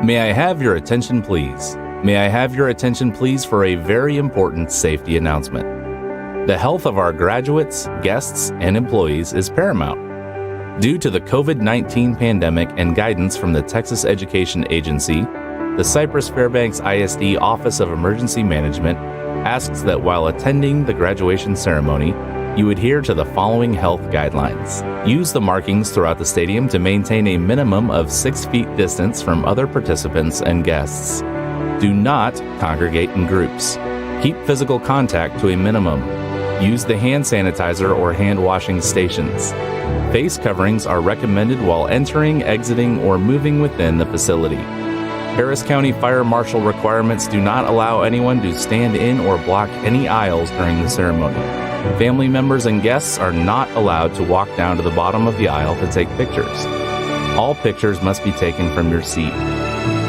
May I have your attention, please? May I have your attention, please, for a very important safety announcement. The health of our graduates, guests, and employees is paramount. Due to the COVID-19 pandemic and guidance from the Texas Education Agency, the Cypress-Fairbanks ISD Office of Emergency Management asks that while attending the graduation ceremony, you adhere to the following health guidelines. Use the markings throughout the stadium to maintain a minimum of 6 feet distance from other participants and guests. Do not congregate in groups. Keep physical contact to a minimum. Use the hand sanitizer or hand washing stations. Face coverings are recommended while entering, exiting, or moving within the facility. Harris County Fire Marshal requirements do not allow anyone to stand in or block any aisles during the ceremony. Family members and guests are not allowed to walk down to the bottom of the aisle to take pictures. All pictures must be taken from your seat.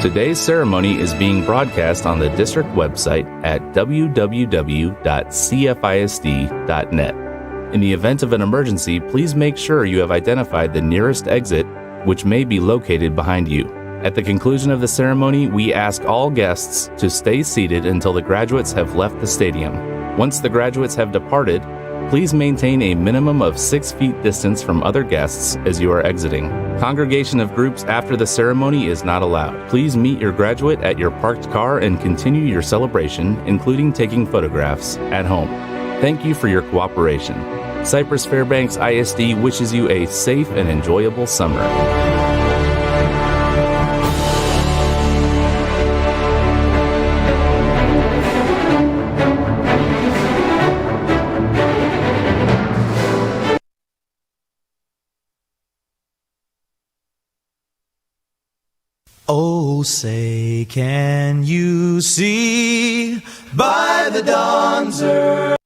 Today's ceremony is being broadcast on the district website at www.cfisd.net. In the event of an emergency, please make sure you have identified the nearest exit, which may be located behind you. At the conclusion of the ceremony, we ask all guests to stay seated until the graduates have left the stadium. Once the graduates have departed, please maintain a minimum of 6 feet distance from other guests as you are exiting. Congregation of groups after the ceremony is not allowed. Please meet your graduate at your parked car and continue your celebration, including taking photographs, at home. Thank you for your cooperation. Cypress-Fairbanks ISD wishes you a safe and enjoyable summer. Oh, say, can you see by the dawn's early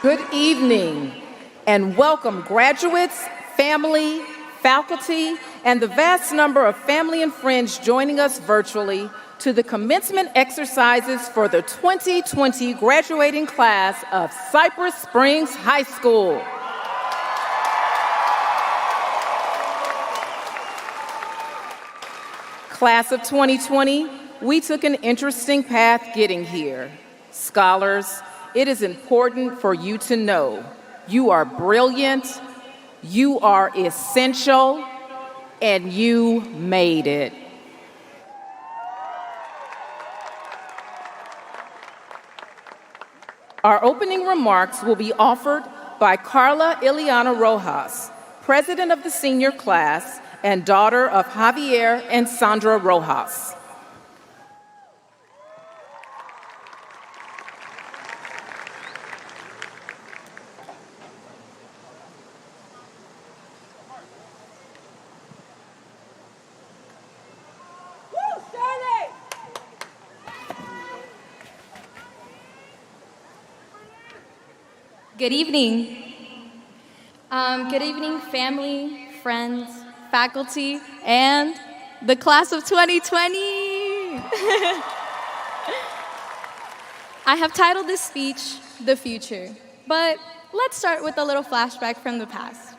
good evening, and welcome graduates, family, faculty, and the vast number of family and friends joining us virtually to the commencement exercises for the 2020 graduating class of Cypress Springs High School. Class of 2020, we took an interesting path getting here. Scholars, it is important for you to know you are brilliant, you are essential, and you made it. Our opening remarks will be offered by Carla Ileana Rojas, president of the senior class and daughter of Javier and Sandra Rojas. Good evening. Good evening, family, friends, faculty, and the class of 2020. I have titled this speech, The Future, but let's start with a little flashback from the past.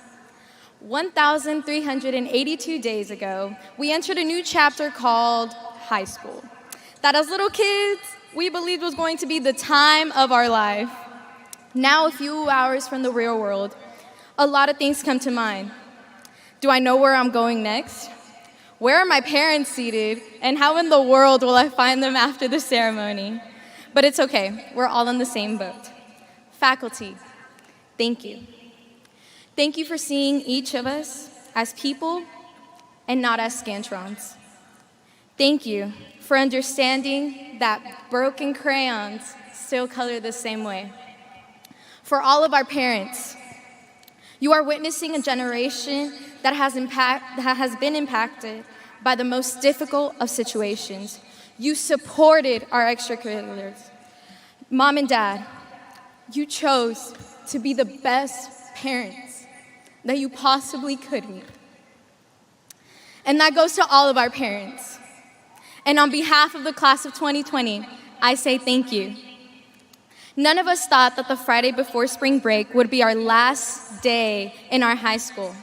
1,382 days ago, we entered a new chapter called high school, that as little kids, we believed was going to be the time of our life. Now, a few hours from the real world, a lot of things come to mind. Do I know where I'm going next? Where are my parents seated? And how in the world will I find them after the ceremony? But it's okay, we're all in the same boat. Faculty, thank you. Thank you for seeing each of us as people and not as scantrons. Thank you for understanding that broken crayons still color the same way. For all of our parents, you are witnessing a generation that has been impacted by the most difficult of situations. You supported our extracurriculars. Mom and Dad, you chose to be the best parents that you possibly could be. And that goes to all of our parents. And on behalf of the class of 2020, I say thank you. None of us thought that the Friday before spring break would be our last day in our high school.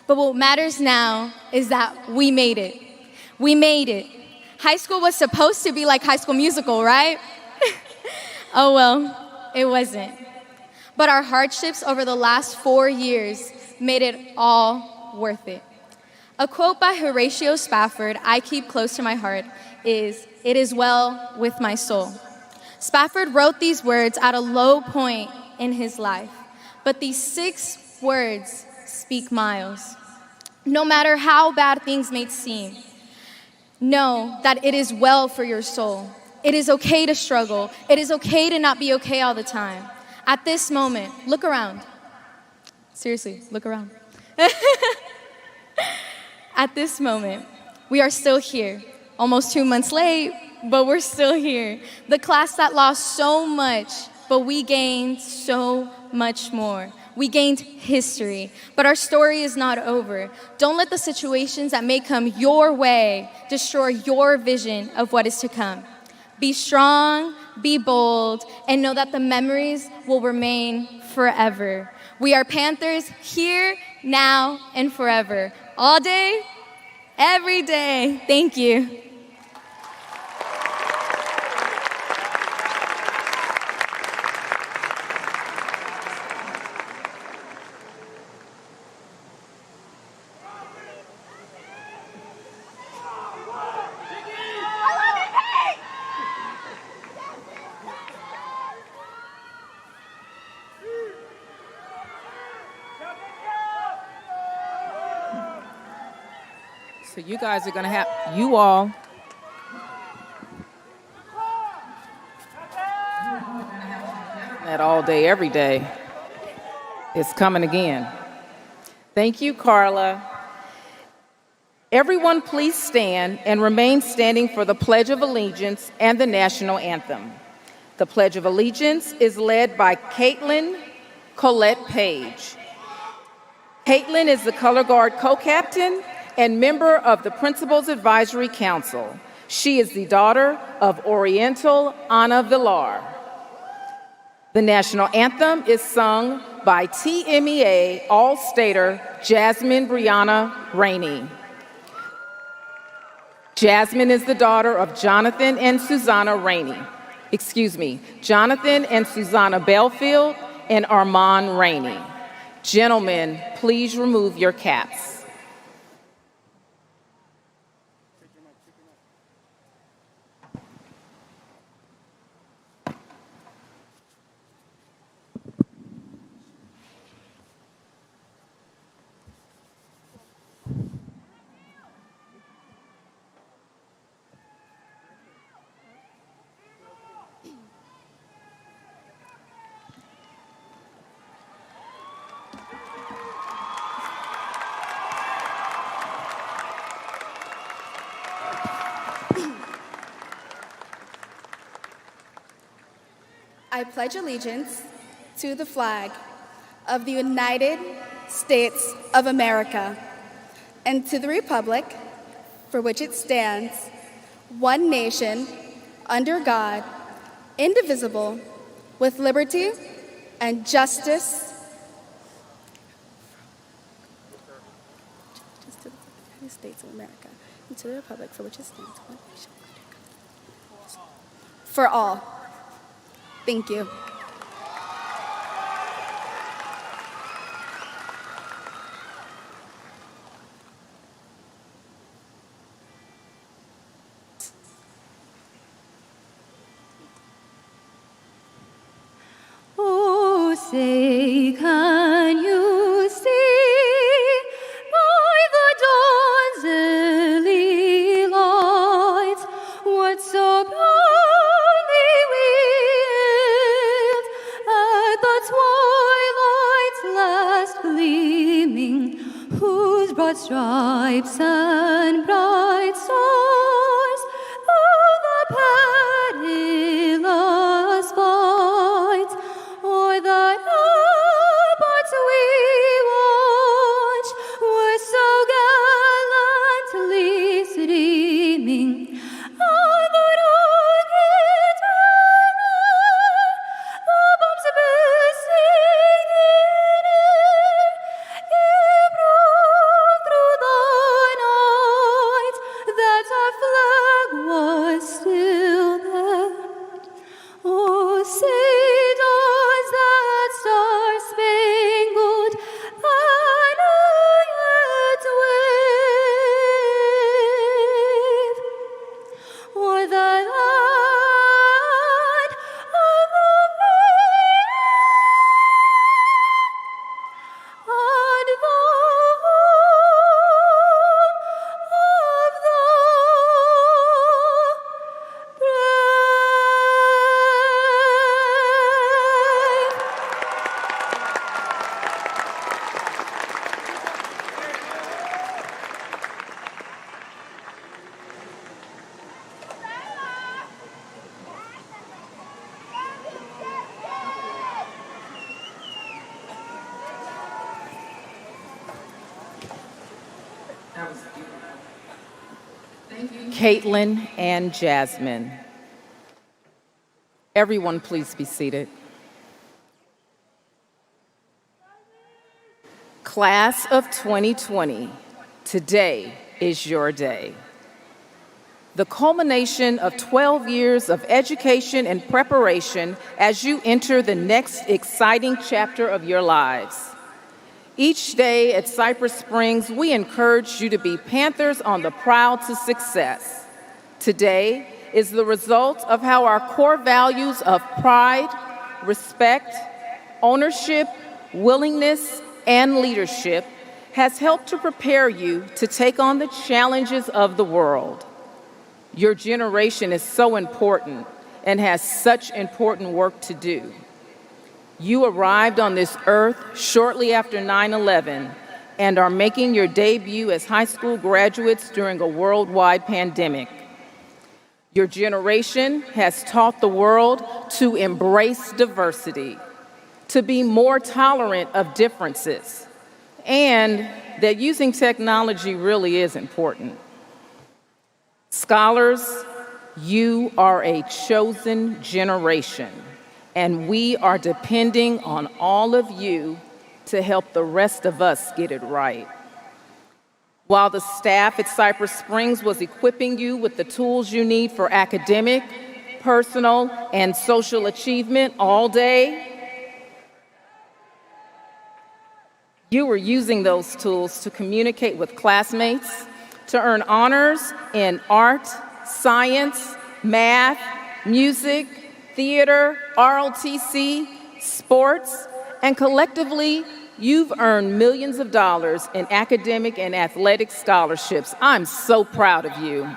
But what matters now is that we made it. We made it. High school was supposed to be like High School Musical, right? Oh well, it wasn't. But our hardships over the last 4 years made it all worth it. A quote by Horatio Spafford I keep close to my heart is, "It is well with my soul." Spafford wrote these words at a low point in his life, but these 6 words speak miles. No matter how bad things may seem, know that it is well for your soul. It is okay to struggle. It is okay to not be okay all the time. At this moment, look around. Seriously, look around. At this moment, we are still here, almost 2 months late, but we're still here. The class that lost so much, but we gained so much more. We gained history, but our story is not over. Don't let the situations that may come your way destroy your vision of what is to come. Be strong, be bold, and know that the memories will remain forever. We are Panthers here, now, and forever. All day, every day. Thank you. So you guys are going to have, you all, that all day, every day. It's coming again. Thank you, Carla. Everyone please stand and remain standing for the Pledge of Allegiance and the National Anthem. The Pledge of Allegiance is led by Caitlin Colette Page. Caitlin is the Color Guard co-captain and member of the Principal's Advisory Council. She is the daughter of Oriental Ana Villar. The national anthem is sung by TMEA All-Stater Jasmine Brianna Rainey. Jasmine is the daughter of Jonathan and Susanna Belfield and Armand Rainey. Gentlemen, please remove your caps. I pledge allegiance to the flag of the United States of America and to the republic for which it stands, one nation, under God, indivisible, with liberty and justice. To the United States of America and to the republic for which it stands, one nation, under God. For all. Thank you. Oh, say, can you see by the dawn's early light what so proudly we hailed at the twilight's last gleaming, whose broad stripes and bright stars through the perilous fight o'er the ramparts we watched were so gallantly streaming, and the rocket terror, the bombs bursting in air, gave proof through the night that our flag was still there. Oh, say does that star-spangled banner yet wave o'er the land of the free and the home of the Caitlin and Jasmine. Everyone, please be seated. Class of 2020, today is your day. The culmination of 12 years of education and preparation as you enter the next exciting chapter of your lives. Each day at Cypress Springs, we encourage you to be Panthers on the prowl to success. Today is the result of how our core values of pride, respect, ownership, willingness, and leadership has helped to prepare you to take on the challenges of the world. Your generation is so important and has such important work to do. You arrived on this earth shortly after 9/11 and are making your debut as high school graduates during a worldwide pandemic. Your generation has taught the world to embrace diversity, to be more tolerant of differences, and that using technology really is important. Scholars, you are a chosen generation, and we are depending on all of you to help the rest of us get it right. While the staff at Cypress Springs was equipping you with the tools you need for academic, personal, and social achievement all day, you were using those tools to communicate with classmates, to earn honors in art, science, math, music, theater, ROTC, sports, and collectively, you've earned millions of dollars in academic and athletic scholarships. I'm so proud of you.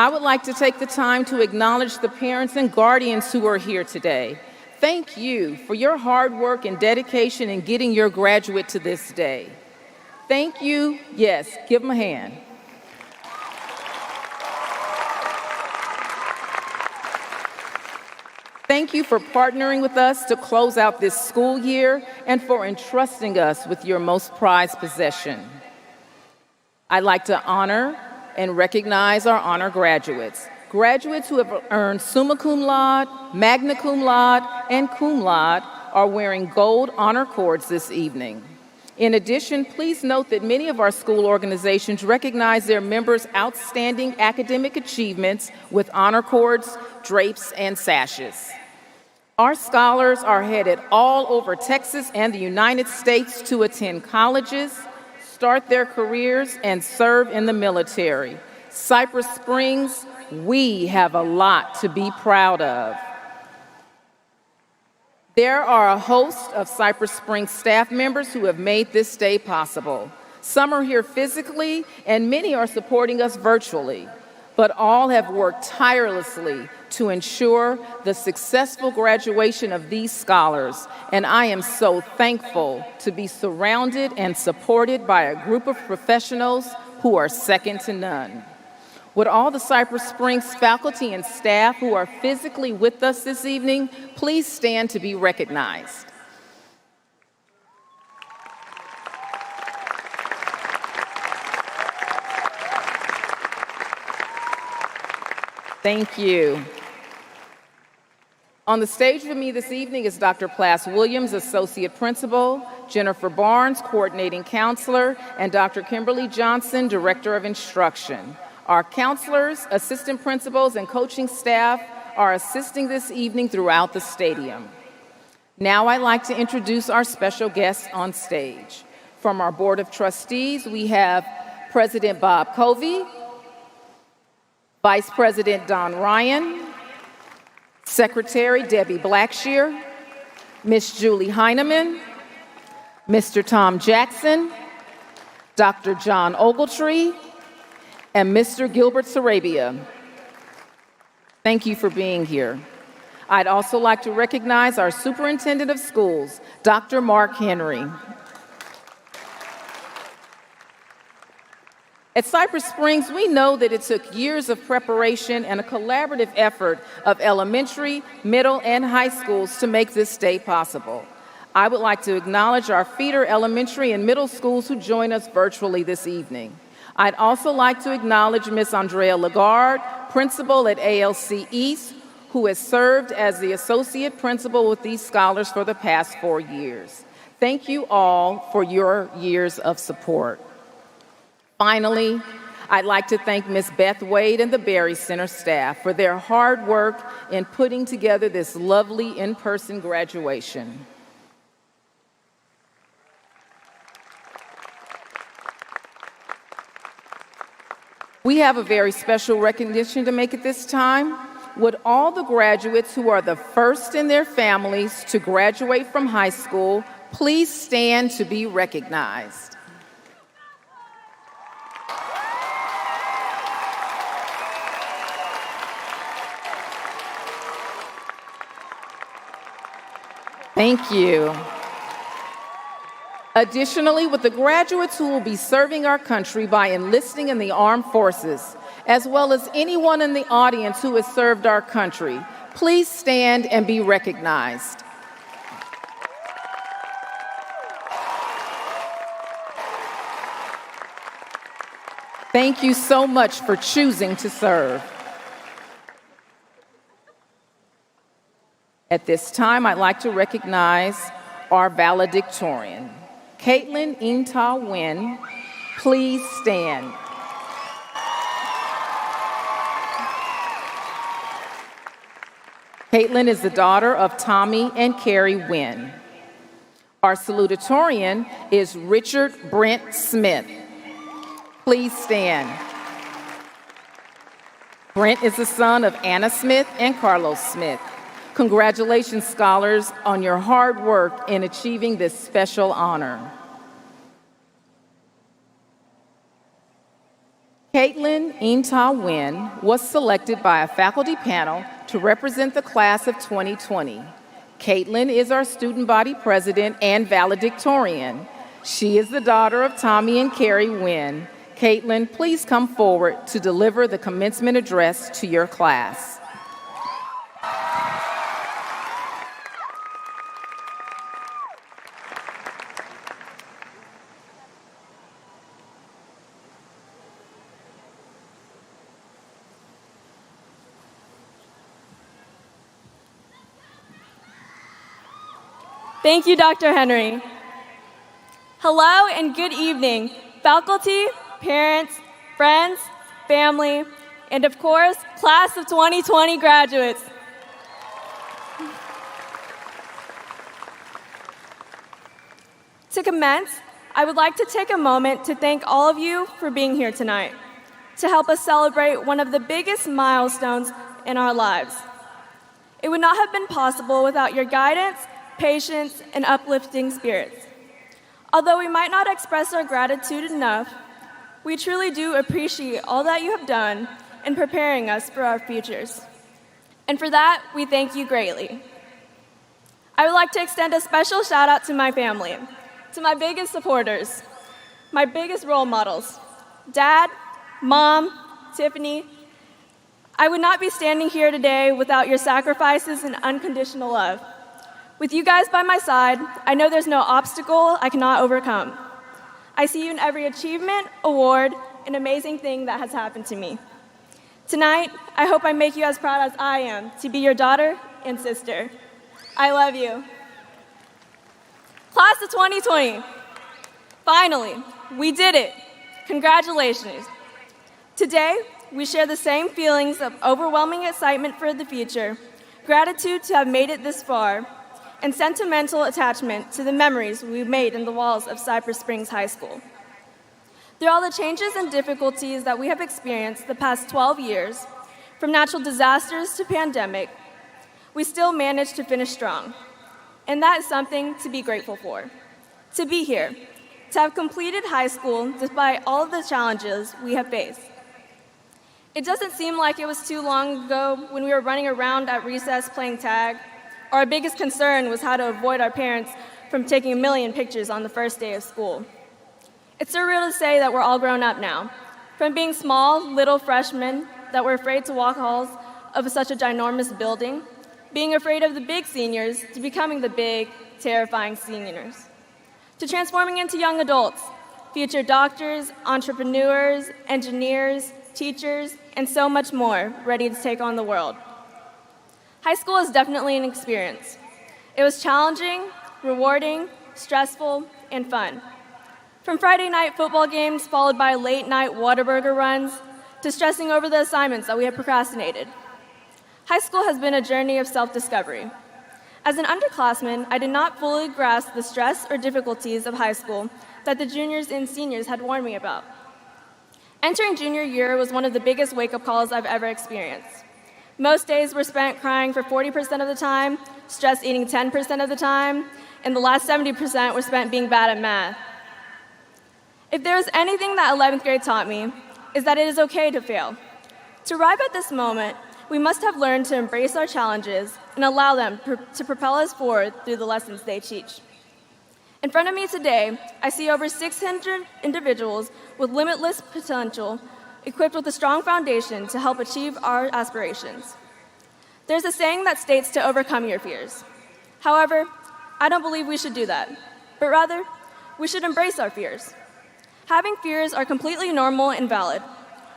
I would like to take the time to acknowledge the parents and guardians who are here today. Thank you for your hard work and dedication in getting your graduate to this day. Thank you. Yes, give them a hand. Thank you for partnering with us to close out this school year and for entrusting us with your most prized possession. I'd like to honor and recognize our honor graduates. Graduates who have earned summa cum laude, magna cum laude, and cum laude are wearing gold honor cords this evening. In addition, please note that many of our school organizations recognize their members' outstanding academic achievements with honor cords, drapes, and sashes. Our scholars are headed all over Texas and the United States to attend colleges, start their careers, and serve in the military. Cypress Springs, we have a lot to be proud of. There are a host of Cypress Springs staff members who have made this day possible. Some are here physically, and many are supporting us virtually, but all have worked tirelessly to ensure the successful graduation of these scholars, and I am so thankful to be surrounded and supported by a group of professionals who are second to none. Would all the Cypress Springs faculty and staff who are physically with us this evening please stand to be recognized? Thank you. On the stage with me this evening is Dr. Plas Williams, Associate Principal, Jennifer Barnes, Coordinating Counselor, and Dr. Kimberly Johnson, Director of Instruction. Our counselors, assistant principals, and coaching staff are assisting this evening throughout the stadium. Now I'd like to introduce our special guests on stage. From our Board of Trustees, we have President Bob Covey, Vice President Don Ryan, Secretary Debbie Blackshear, Ms. Julie Heineman, Mr. Tom Jackson, Dr. John Ogletree, and Mr. Gilbert Sarabia. Thank you for being here. I'd also like to recognize our Superintendent of Schools, Dr. Mark Henry. At Cypress Springs, we know that it took years of preparation and a collaborative effort of elementary, middle, and high schools to make this day possible. I would like to acknowledge our feeder elementary and middle schools who join us virtually this evening. I'd also like to acknowledge Ms. Andrea Lagarde, principal at ALC East, who has served as the associate principal with these scholars for the past 4 years. Thank you all for your years of support. Finally, I'd like to thank Ms. Beth Wade and the Berry Center staff for their hard work in putting together this lovely in-person graduation. We have a very special recognition to make at this time. Would all the graduates who are the first in their families to graduate from high school please stand to be recognized? Thank you. Additionally, with the graduates who will be serving our country by enlisting in the armed forces, as well as anyone in the audience who has served our country. Please stand and be recognized. Thank you so much for choosing to serve. At this time, I'd like to recognize our valedictorian. Caitlin Inta Wynn, please stand. Caitlin is the daughter of Tommy and Carrie Wynn. Our salutatorian is Richard Brent Smith. Please stand. Brent is the son of Anna Smith and Carlos Smith. Congratulations, scholars, on your hard work in achieving this special honor. Caitlin Inta Wynn was selected by a faculty panel to represent the class of 2020. Caitlin is our student body president and valedictorian. She is the daughter of Tommy and Carrie Wynn. Caitlin, please come forward to deliver the commencement address to your class. Thank you, Dr. Henry. Hello and good evening, faculty, parents, friends, family, and of course, class of 2020 graduates. To commence, I would like to take a moment to thank all of you for being here tonight, to help us celebrate one of the biggest milestones in our lives. It would not have been possible without your guidance, patience, and uplifting spirits. Although we might not express our gratitude enough, we truly do appreciate all that you have done in preparing us for our futures. And for that, we thank you greatly. I would like to extend a special shout out to my family, to my biggest supporters, my biggest role models, Dad, Mom, Tiffany. I would not be standing here today without your sacrifices and unconditional love. With you guys by my side, I know there's no obstacle I cannot overcome. I see you in every achievement, award, and amazing thing that has happened to me. Tonight, I hope I make you as proud as I am to be your daughter and sister. I love you. Class of 2020. Finally, we did it. Congratulations. Today, we share the same feelings of overwhelming excitement for the future, gratitude to have made it this far, and sentimental attachment to the memories we've made in the walls of Cypress Springs High School. Through all the changes and difficulties that we have experienced the past 12 years, from natural disasters to pandemic, we still managed to finish strong. And that is something to be grateful for. To be here, to have completed high school despite all of the challenges we have faced. It doesn't seem like it was too long ago when we were running around at recess playing tag. Our biggest concern was how to avoid our parents from taking a million pictures on the first day of school. It's surreal to say that we're all grown up now. From being small, little freshmen that were afraid to walk halls of such a ginormous building, being afraid of the big seniors, to becoming the big, terrifying seniors, to transforming into young adults, future doctors, entrepreneurs, engineers, teachers, and so much more, ready to take on the world. High school is definitely an experience. It was challenging, rewarding, stressful, and fun. From Friday night football games followed by late night Whataburger runs, to stressing over the assignments that we had procrastinated. High school has been a journey of self-discovery. As an underclassman, I did not fully grasp the stress or difficulties of high school that the juniors and seniors had warned me about. Entering junior year was one of the biggest wake-up calls I've ever experienced. Most days were spent crying for 40% of the time, stress eating 10% of the time, and the last 70% were spent being bad at math. If there was anything that 11th grade taught me, is that it is okay to fail. To arrive at this moment, we must have learned to embrace our challenges and allow them to propel us forward through the lessons they teach. In front of me today, I see over 600 individuals with limitless potential equipped with a strong foundation to help achieve our aspirations. There's a saying that states to overcome your fears. However, I don't believe we should do that, but rather, we should embrace our fears. Having fears are completely normal and valid.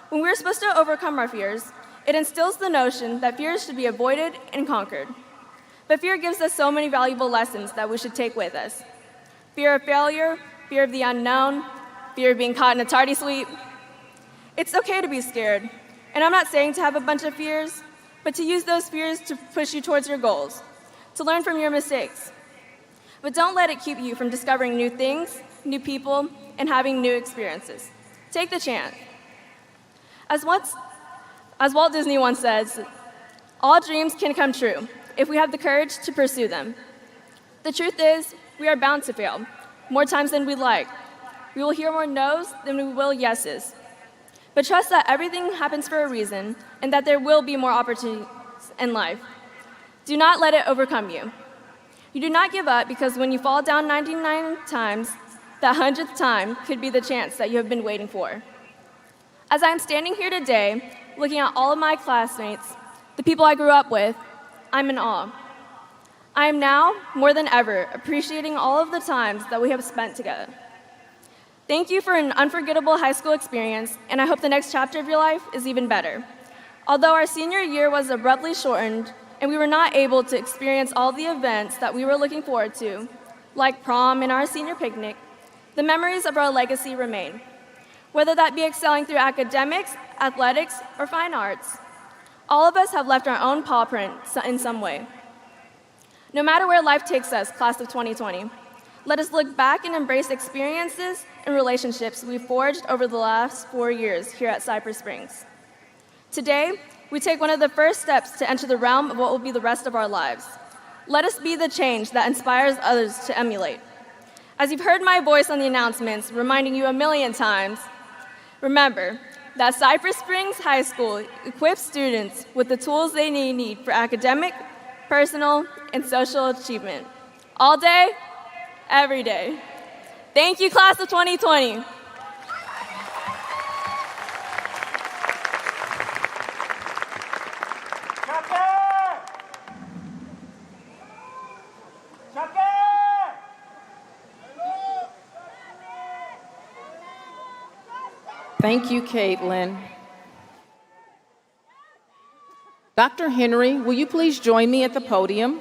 When we're supposed to overcome our fears, it instills the notion that fears should be avoided and conquered. But fear gives us so many valuable lessons that we should take with us. Fear of failure, fear of the unknown, fear of being caught in a tardy sweep. It's okay to be scared, and I'm not saying to have a bunch of fears, but to use those fears to push you towards your goals, to learn from your mistakes. But don't let it keep you from discovering new things, new people, and having new experiences. Take the chance. As Walt Disney once says, all dreams can come true if we have the courage to pursue them. The truth is, we are bound to fail, more times than we'd like. We will hear more no's than we will yeses. But trust that everything happens for a reason and that there will be more opportunities in life. Do not let it overcome you. You do not give up because when you fall down 99 times, the 100th time could be the chance that you have been waiting for. As I am standing here today, looking at all of my classmates, the people I grew up with, I'm in awe. I am now, more than ever, appreciating all of the times that we have spent together. Thank you for an unforgettable high school experience, and I hope the next chapter of your life is even better. Although our senior year was abruptly shortened, and we were not able to experience all the events that we were looking forward to, like prom and our senior picnic, the memories of our legacy remain. Whether that be excelling through academics, athletics, or fine arts, all of us have left our own paw print in some way. No matter where life takes us, class of 2020, let us look back and embrace experiences and relationships we've forged over the last 4 years here at Cypress Springs. Today, we take one of the first steps to enter the realm of what will be the rest of our lives. Let us be the change that inspires others to emulate. As you've heard my voice on the announcements reminding you a million times, remember that Cypress Springs High School equips students with the tools they need for academic, personal, and social achievement. All day, every day. Thank you, class of 2020. Thank you, Caitlin. Dr. Henry, will you please join me at the podium?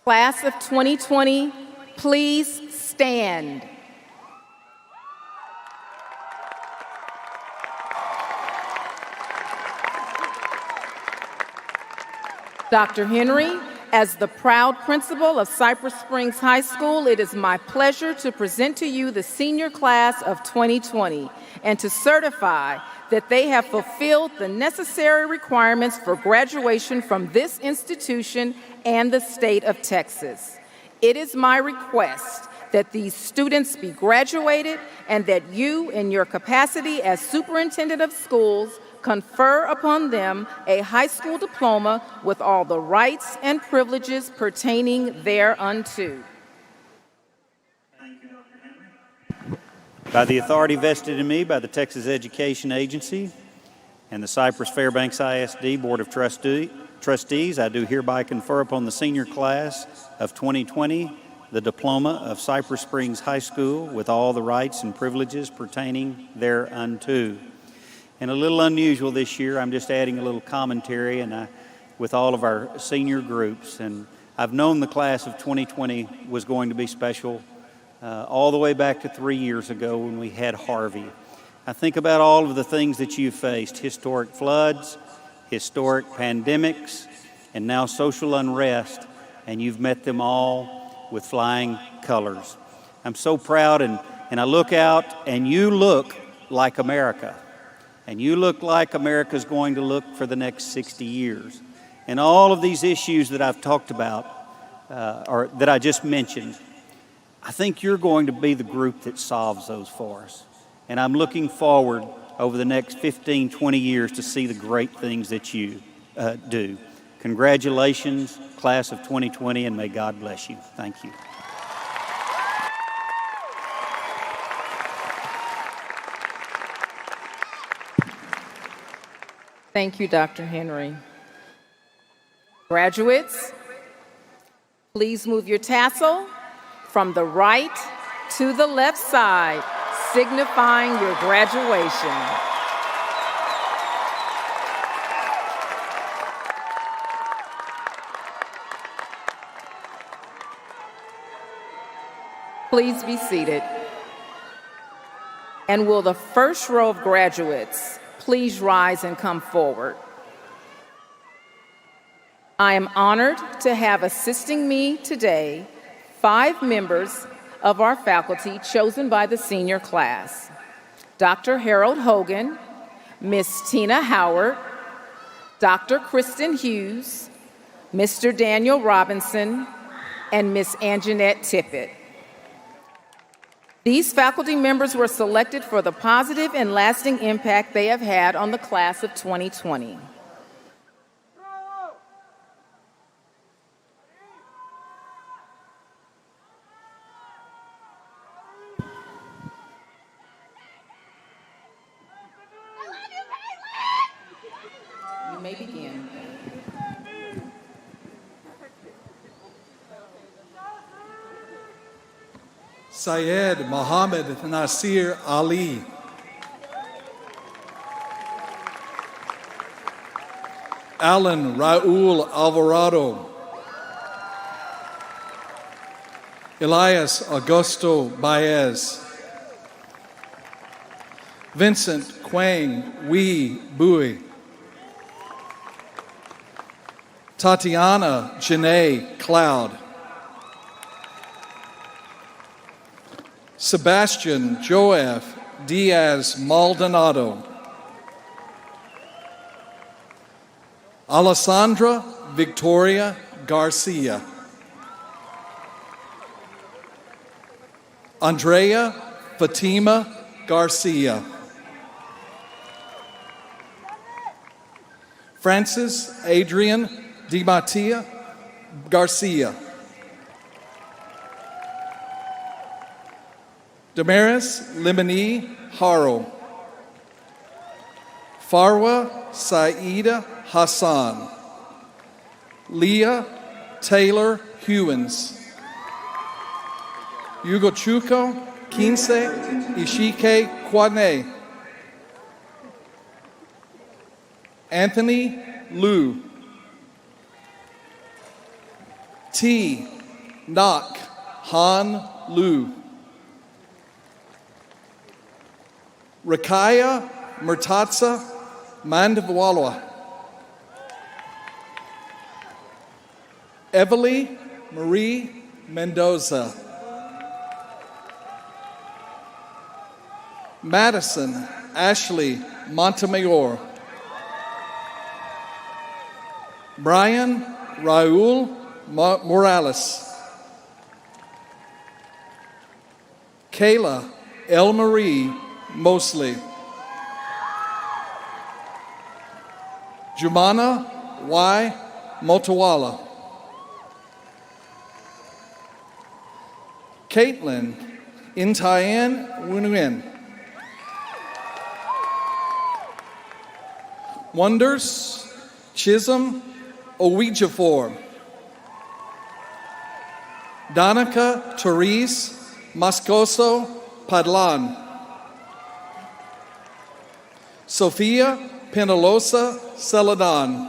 Class of 2020, please stand. Dr. Henry, as the proud principal of Cypress Springs High School, it is my pleasure to present to you the senior class of 2020 and to certify that they have fulfilled the necessary requirements for graduation from this institution and the state of Texas. It is my request that these students be graduated and that you, in your capacity as superintendent of schools, confer upon them a high school diploma with all the rights and privileges pertaining thereunto. By the authority vested in me by the Texas Education Agency and the Cypress-Fairbanks ISD Board of Trustees, I do hereby confer upon the senior class of 2020 the diploma of Cypress Springs High School with all the rights and privileges pertaining thereunto. And a little unusual this year, I'm just adding a little commentary with all of our senior groups. And I've known the class of 2020 was going to be special all the way back to 3 years ago when we had Harvey. I think about all of the things that you've faced: historic floods, historic pandemics, and now social unrest, and you've met them all with flying colors. I'm so proud, and I look out, and you look like America. And you look like America's going to look for the next 60 years. And all of these issues that I've talked about, or that I just mentioned, I think you're going to be the group that solves those for us. And I'm looking forward over the next 15, 20 years to see the great things that you do. Congratulations, class of 2020, and may God bless you. Thank you. Thank you, Dr. Henry. Graduates, please move your tassel from the right to the left side, signifying your graduation. Please be seated. And will the first row of graduates please rise and come forward? I am honored to have assisting me today 5 members of our faculty chosen by the senior class: Dr. Harold Hogan, Miss Tina Howard, Dr. Kristen Hughes, Mr. Daniel Robinson, and Miss Anjanette Tippett. These faculty members were selected for the positive and lasting impact they have had on the class of 2020. You may begin. Syed Mohammed Nasir Ali. Alan Raul Alvarado. Elias Augusto Baez. Vincent Quang Wee Bui. Tatiana Janae Cloud. Sebastian Joef Diaz Maldonado. Alessandra Victoria Garcia. Andrea Fatima Garcia. Francis Adrian Di Mattia Garcia. Damaris Limani Haro. Farwa Saida Hassan. Leah Taylor Hewins. Yugochuko Kinse Ishike Kwane. Anthony Liu. T. Nak Han Liu. Rakaya Murtatsa Mandavwalwa. Evely Marie Mendoza. Madison Ashley Montemayor. Brian Raul Morales. Kayla El Marie Mosley. Jumana Y. Motowala. Caitlin Intayan Wunuin. Wonders Chisholm Owejafor. Donica Therese Moscoso Padlan. Sofia Penalosa Celadon.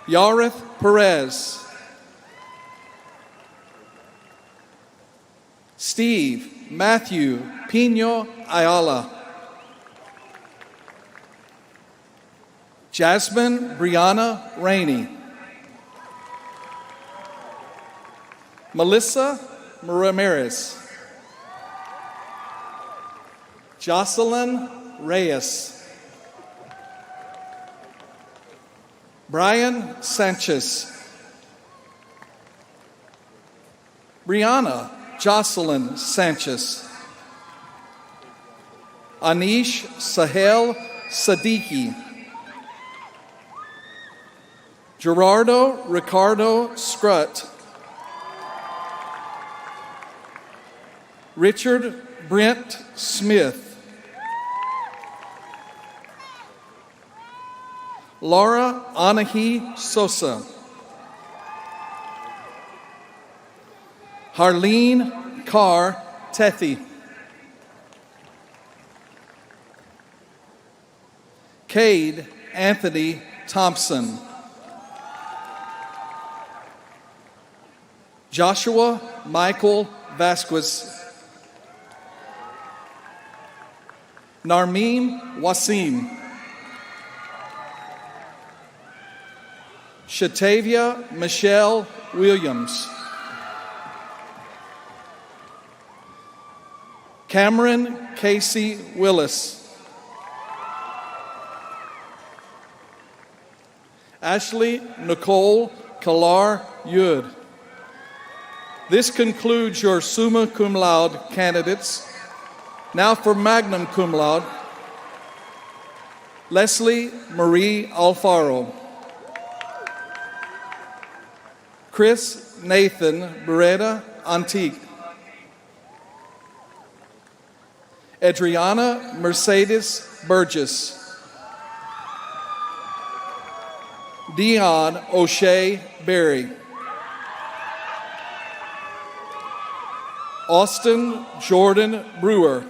Yareth Perez. Steve Matthew Pino Ayala. Jasmine Brianna Rainey. Melissa Ramirez. Jocelyn Reyes. Brian Sanchez. Brianna Jocelyn Sanchez. Anish Sahel Siddiqui. Gerardo Ricardo Scrutt. Richard Brent Smith. Laura Anahi Sosa. Harleen Carr Tethy. Cade Anthony Thompson. Joshua Michael Vasquez. Narmeen Wasim. Shatavia Michelle Williams. Cameron Casey Willis. Ashley Nicole Kalar Yud. This concludes your summa cum laude candidates. Now for magna cum laude. Leslie Marie Alfaro. Chris Nathan Beretta Antique. Adriana Mercedes Burgess. Dion O'Shea Berry. Austin Jordan Brewer.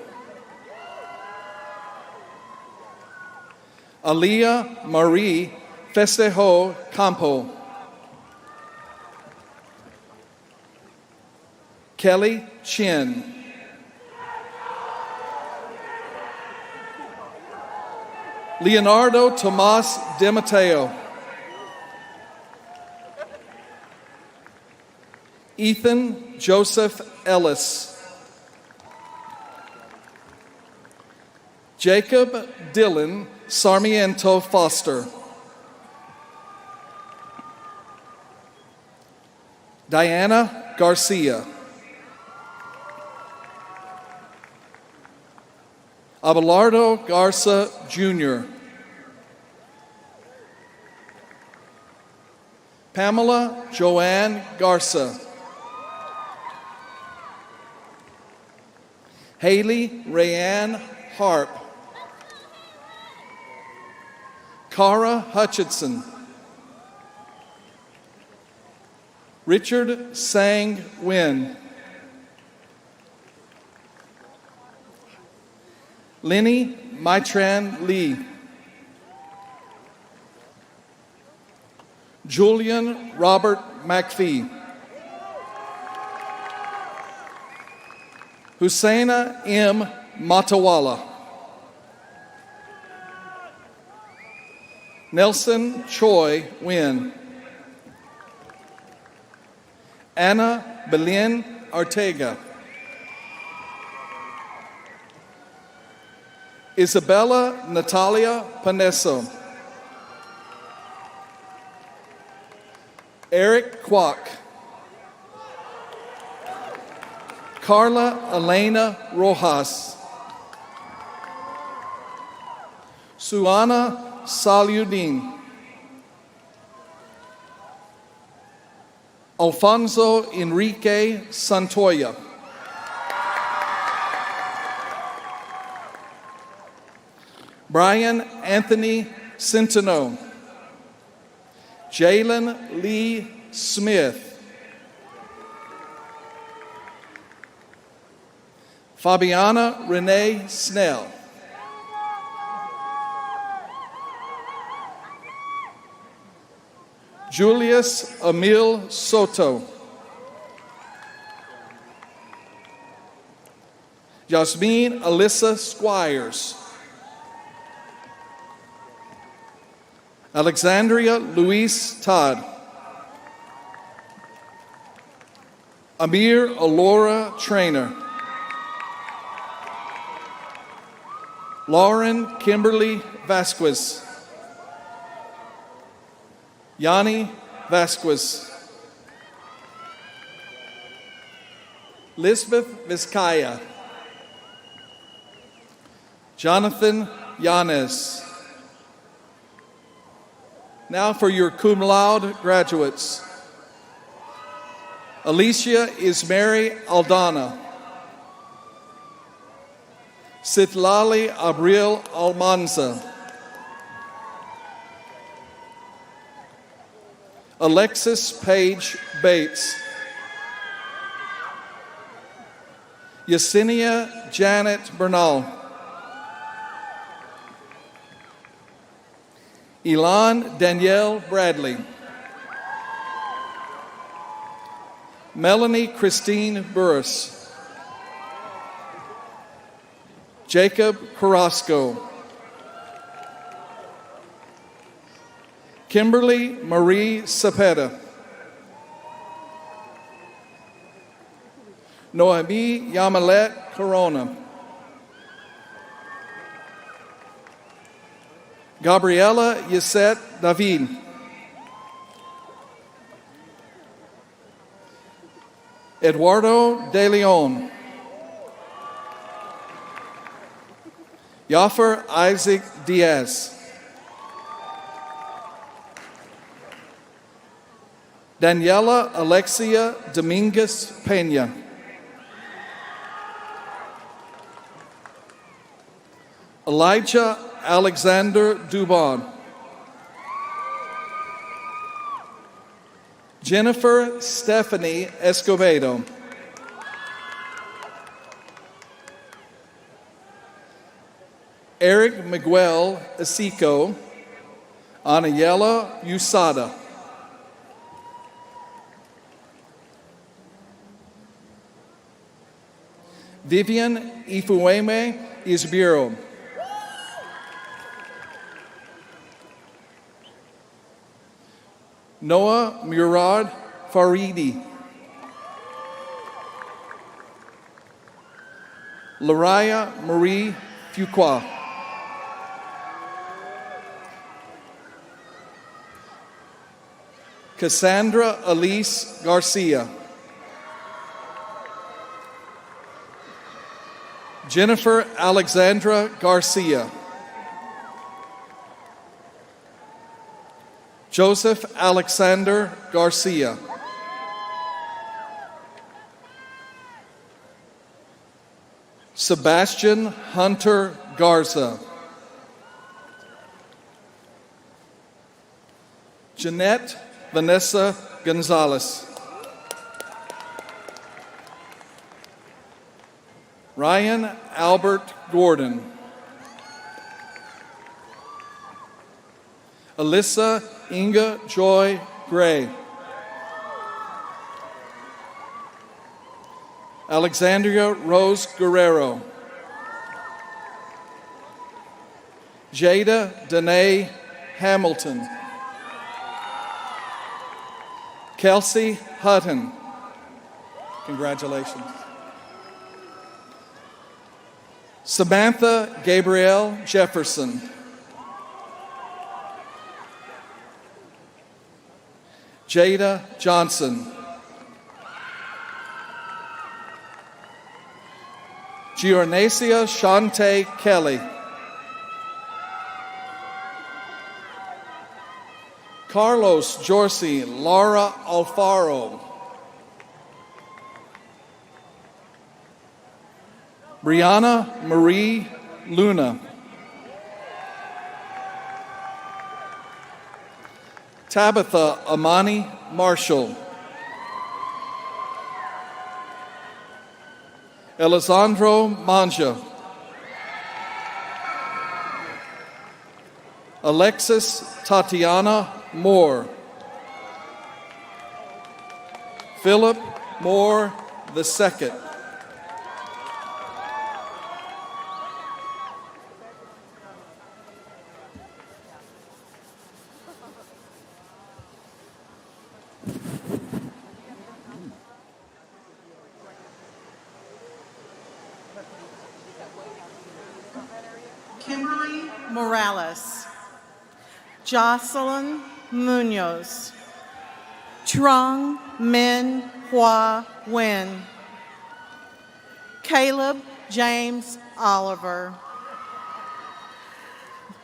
Aliyah Marie Festejo Campo. Kelly Chin. Leonardo Tomas De Mateo. Ethan Joseph Ellis. Jacob Dylan Sarmiento Foster. Diana Garcia. Abelardo Garza Jr. Pamela Joanne Garza. Haley Rayanne Harp. Cara Hutchinson. Richard Sang Nguyen. Lenny Maitran Lee. Julian Robert McPhee. Husseina M. Matawala. Nelson Choi Nguyen. Anna Belen Ortega. Isabella Natalia Paneso. Eric Kwok. Carla Elena Rojas. Suana Saludin. Alfonso Enrique Santoya. Brian Anthony Centeno. Jalen Lee Smith. Fabiana Renee Snell. Julius Emil Soto. Jasmine Alyssa Squires. Alexandria Luis Todd. Amir Alora Trainer. Lauren Kimberly Vasquez. Yanni Vasquez. Lisbeth Vizcaya. Jonathan Yanez. Now for your cum laude graduates. Alicia Ismary Aldana. Sitlali Abril Almanza. Alexis Paige Bates. Yesenia Janet Bernal. Elan Danielle Bradley. Melanie Christine Burris. Jacob Carrasco. Kimberly Marie Cepeda. Noemi Yamalet Corona. Gabriela Yesette David. Eduardo De Leon. Yaffer Isaac Diaz. Daniela Alexia Dominguez Pena. Elijah Alexander Dubon. Jennifer Stephanie Escobedo. Eric Miguel Asico. Anayela Usada. Vivian Ifueme Isbiro. Noah Murad Faridi. Lariah Marie Fuqua. Cassandra Elise Garcia. Jennifer Alexandra Garcia. Joseph Alexander Garcia. Sebastian Hunter Garza. Jeanette Vanessa Gonzalez. Ryan Albert Gordon. Alyssa Inga Joy Gray. Alexandria Rose Guerrero. Jada Danae Hamilton. Kelsey Hutton. Congratulations. Samantha Gabrielle Jefferson. Jada Johnson. Giornacia Shante Kelly. Carlos Jorsey Laura Alfaro. Brianna Marie Luna. Tabitha Amani Marshall. Alessandro Manja. Alexis Tatiana Moore. Philip Moore II. Kimberly Morales. Jocelyn Munoz. Trung Min Hua Nguyen. Caleb James Oliver.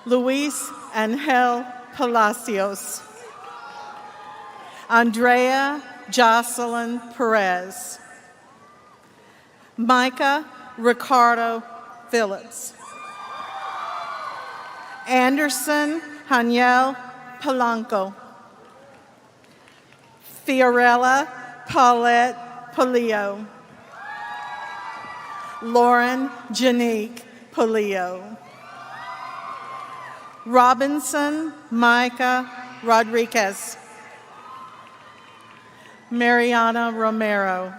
Luis Angel Palacios. Andrea Jocelyn Perez. Micah Ricardo Phillips. Anderson Haniel Polanco. Fiorella Paulette Polio. Lauren Janique Polio. Robinson Micah Rodriguez. Mariana Romero.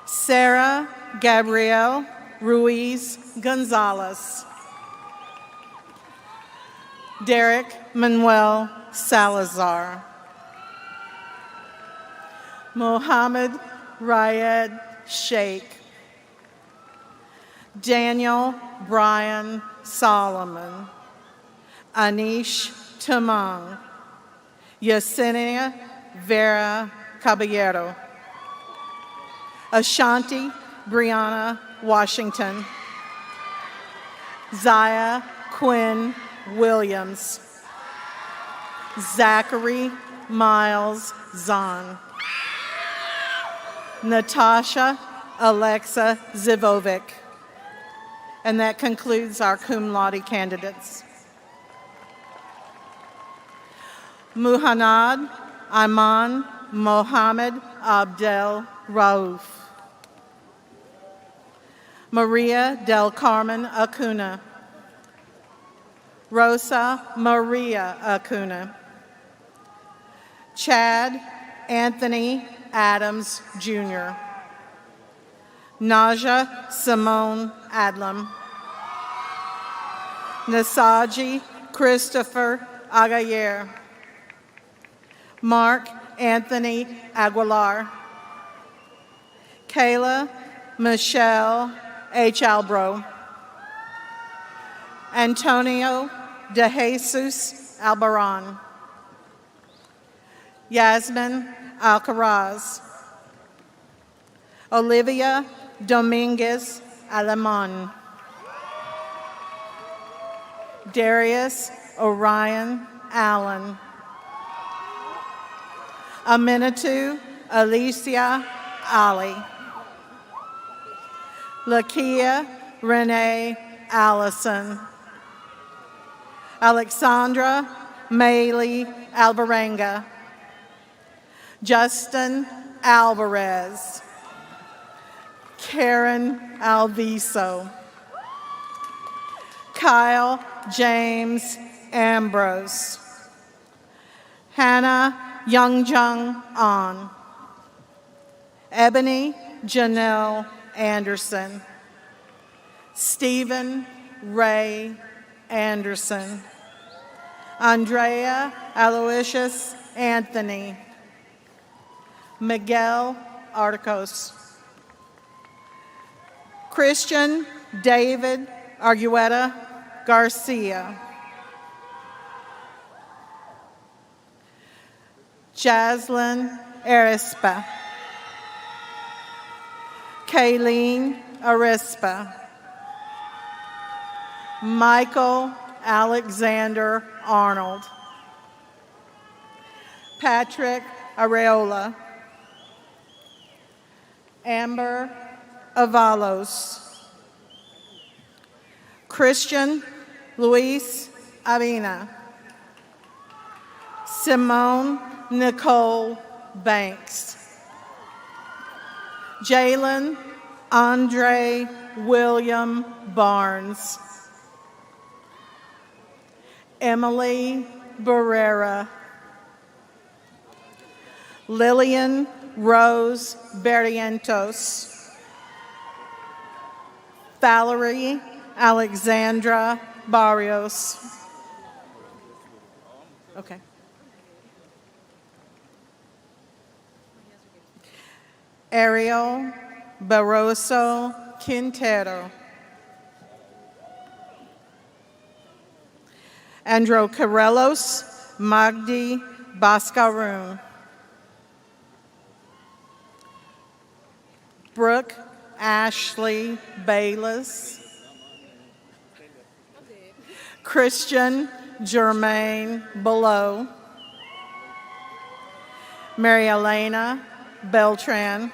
Sarah Gabrielle Ruiz Gonzalez. Derek Manuel Salazar. Mohammed Rayed Sheikh. Daniel Brian Solomon. Anish Tamang. Yesenia Vera Caballero. Ashanti Brianna Washington. Zaya Quinn Williams. Zachary Miles Zahn. Natasha Alexa Zivovic. And that concludes our cum laude candidates. Muhannad Iman Mohammed Abdel Rauf. Maria del Carmen Acuna. Rosa Maria Acuna. Chad Anthony Adams Jr. Naja Simone Adlam. Nasaji Christopher Agayer. Mark Anthony Aguilar. Kayla Michelle H. Albro. Antonio De Jesus Albaran. Yasmin Alcaraz. Olivia Dominguez Alemán. Darius Orion Allen. Aminatu Alicia Ali. Lakia Renee Allison. Alexandra Maylee Alvarenga. Justin Alvarez. Karen Alviso. Kyle James Ambrose. Hannah Youngjung An. Ebony Janelle Anderson. Stephen Ray Anderson. Andrea Aloysius Anthony. Miguel Articos. Christian David Argueta Garcia. Jaslyn Arispa. Kayleen Arispa. Michael Alexander Arnold. Patrick Areola. Amber Avalos. Christian Luis Avina. Simone Nicole Banks. Jalen Andre William Barnes. Emily Barrera. Lillian Rose Barrientos. Valerie Alexandra Barrios. Okay. Ariel Barroso Quintero. Andro Carrelos Magdi Bascaroon. Brooke Ashley Bayless. Christian Germain Below. Mary Elena Beltran.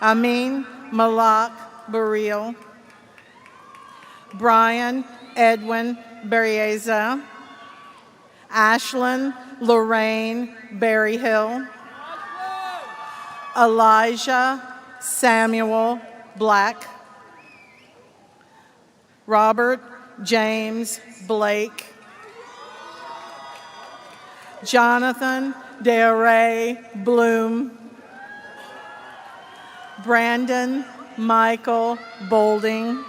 Amin Malak Baril. Brian Edwin Berrieza. Ashlyn Lorraine Berryhill, Elijah Samuel Black, Robert James Blake, Jonathan DeRay Bloom, Brandon Michael Bolding,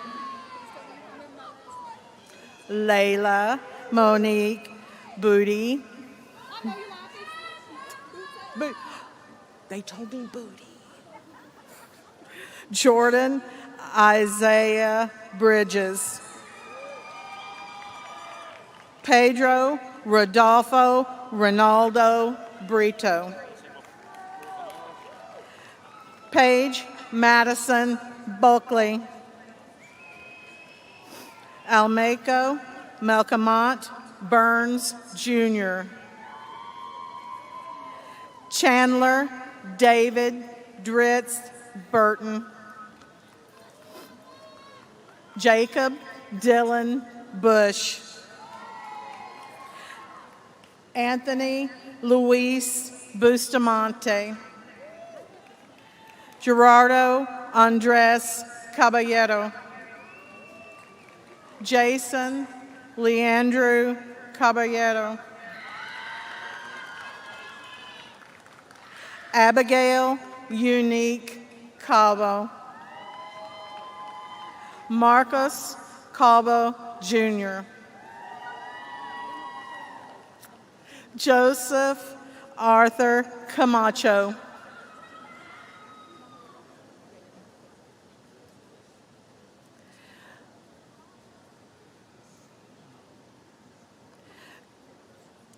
Layla Monique Booty. They told me Booty. Jordan Isaiah Bridges, Pedro Rodolfo Ronaldo Brito, Paige Madison Bulkley, Almaco Melcamont Burns Jr., Chandler David Dritz Burton, Jacob Dylan Bush, Anthony Luis Bustamante, Gerardo Andres Caballero, Jason Leandro Caballero, Abigail Unique Calvo, Marcos Calvo Jr., Joseph Arthur Camacho,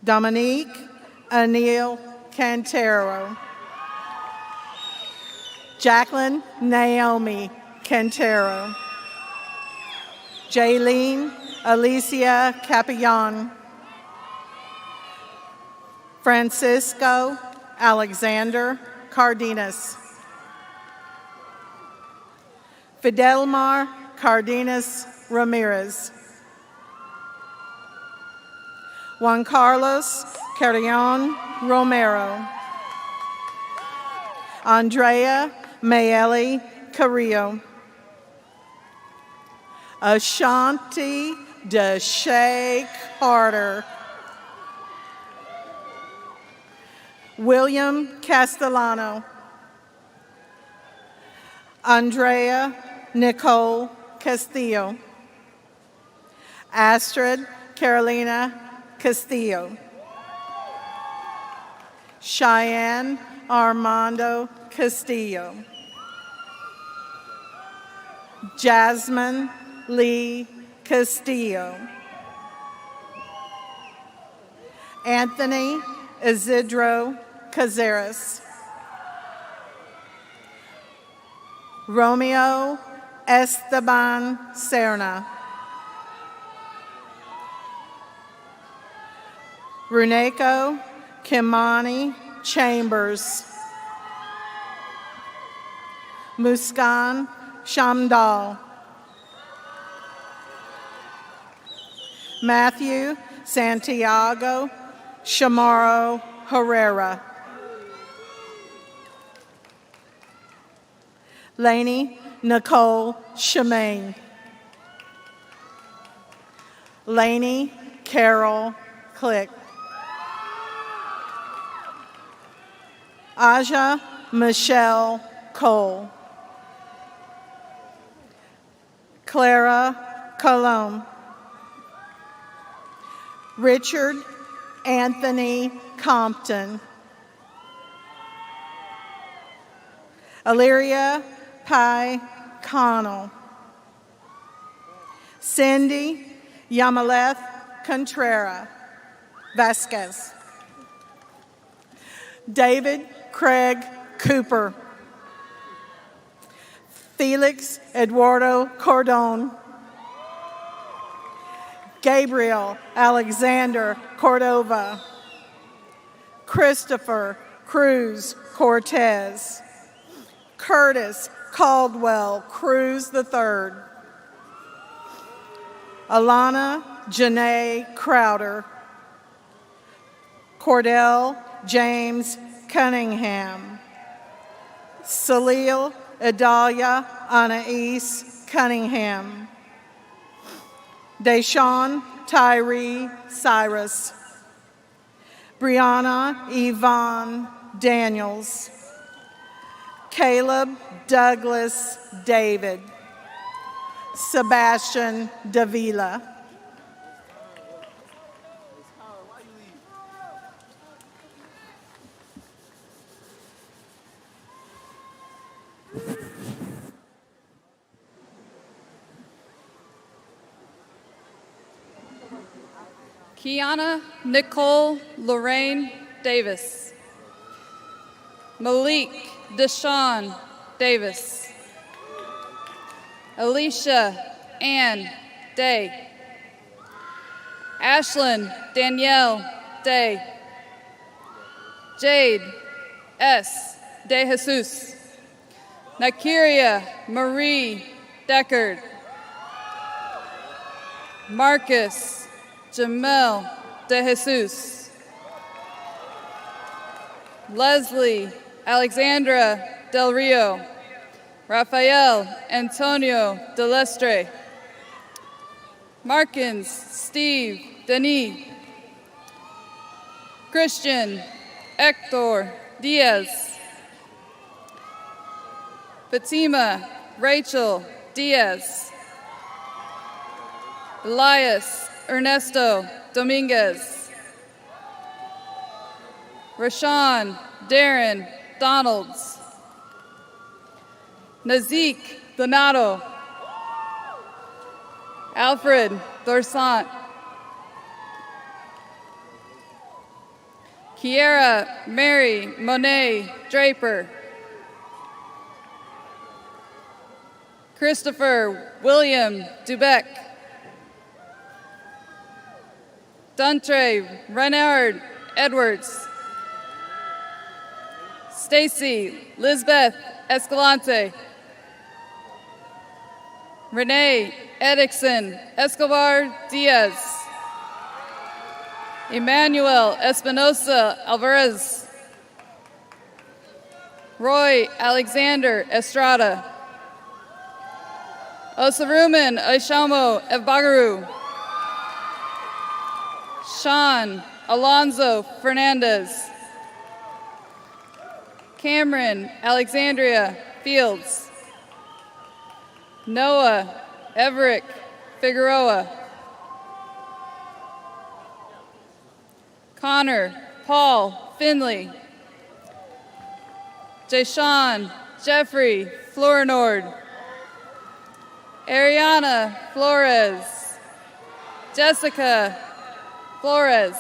Dominique Anil Cantero, Jacqueline Naomi Cantero, Jaylene Alicia Capillon, Francisco Alexander Cardenas, Fidelmar Cardenas Ramirez, Juan Carlos Carrion Romero, Andrea Mayeli Carrillo, Ashanti Deshae Carter, William Castellano, Andrea Nicole Castillo, Astrid Carolina Castillo, Cheyenne Armando Castillo, Jasmine Lee Castillo, Anthony Isidro Cazares, Romeo Esteban Serna, Runeko Kimani Chambers, Muskan Shamdal, Matthew Santiago Chamorro Herrera, Lainey Nicole Shemaine, Lainey Carol Click, Aja Michelle Cole, Clara Colomb, Richard Anthony Compton, Illyria Pi Connell, Cindy Yamaleth Contreras Vasquez, David Craig Cooper, Felix Eduardo Cordon, Gabriel Alexander Cordova, Christopher Cruz Cortez, Curtis Caldwell Cruz III, Alana Janae Crowder, Cordell James Cunningham. Salil Adalia Anais Cunningham. Deshawn Tyree Cyrus. Brianna Yvonne Daniels. Caleb Douglas David. Sebastian Davila. Kiana Nicole Lorraine Davis. Malik Deshawn Davis. Alicia Ann Day. Ashlyn Danielle Day. Jade S. De Jesus. Nakiria Marie Deckard. Marcus Jamel De Jesus. Leslie Alexandra Del Rio. Rafael Antonio Delestre. Markins Steve Denis. Christian Hector Diaz. Fatima Rachel Diaz. Elias Ernesto Dominguez. Rashawn Darren Donalds. Nazik Donato. Alfred Dorsant. Kiera Mary Monet Draper. Christopher William Dubeck. Duntre Renard Edwards. Stacy Lisbeth Escalante. Renee Edixon Escobar Diaz. Emmanuel Espinosa Alvarez. Roy Alexander Estrada. Osaruman Aishamo Evbagaru. Sean Alonzo Fernandez. Cameron Alexandria Fields. Noah Everett Figueroa. Connor Paul Finley. Jashawn Jeffrey Florinord. Ariana Flores. Jessica Flores.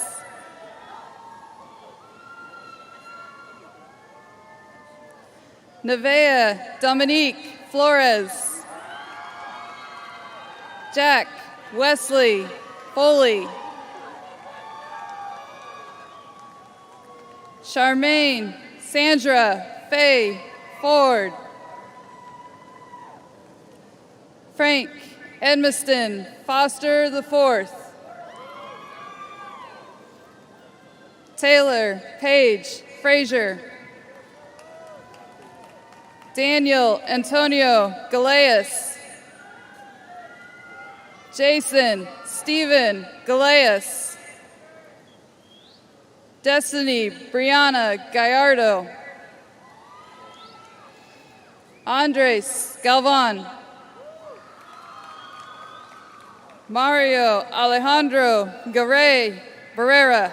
Nevea Dominique Flores. Jack Wesley Foley. Charmaine Sandra Faye Ford. Frank Edmiston Foster IV. Taylor Page Frazier. Daniel Antonio Galeas. Jason Stephen Galeas. Destiny Brianna Gallardo. Andres Galvan. Mario Alejandro Garay Barrera.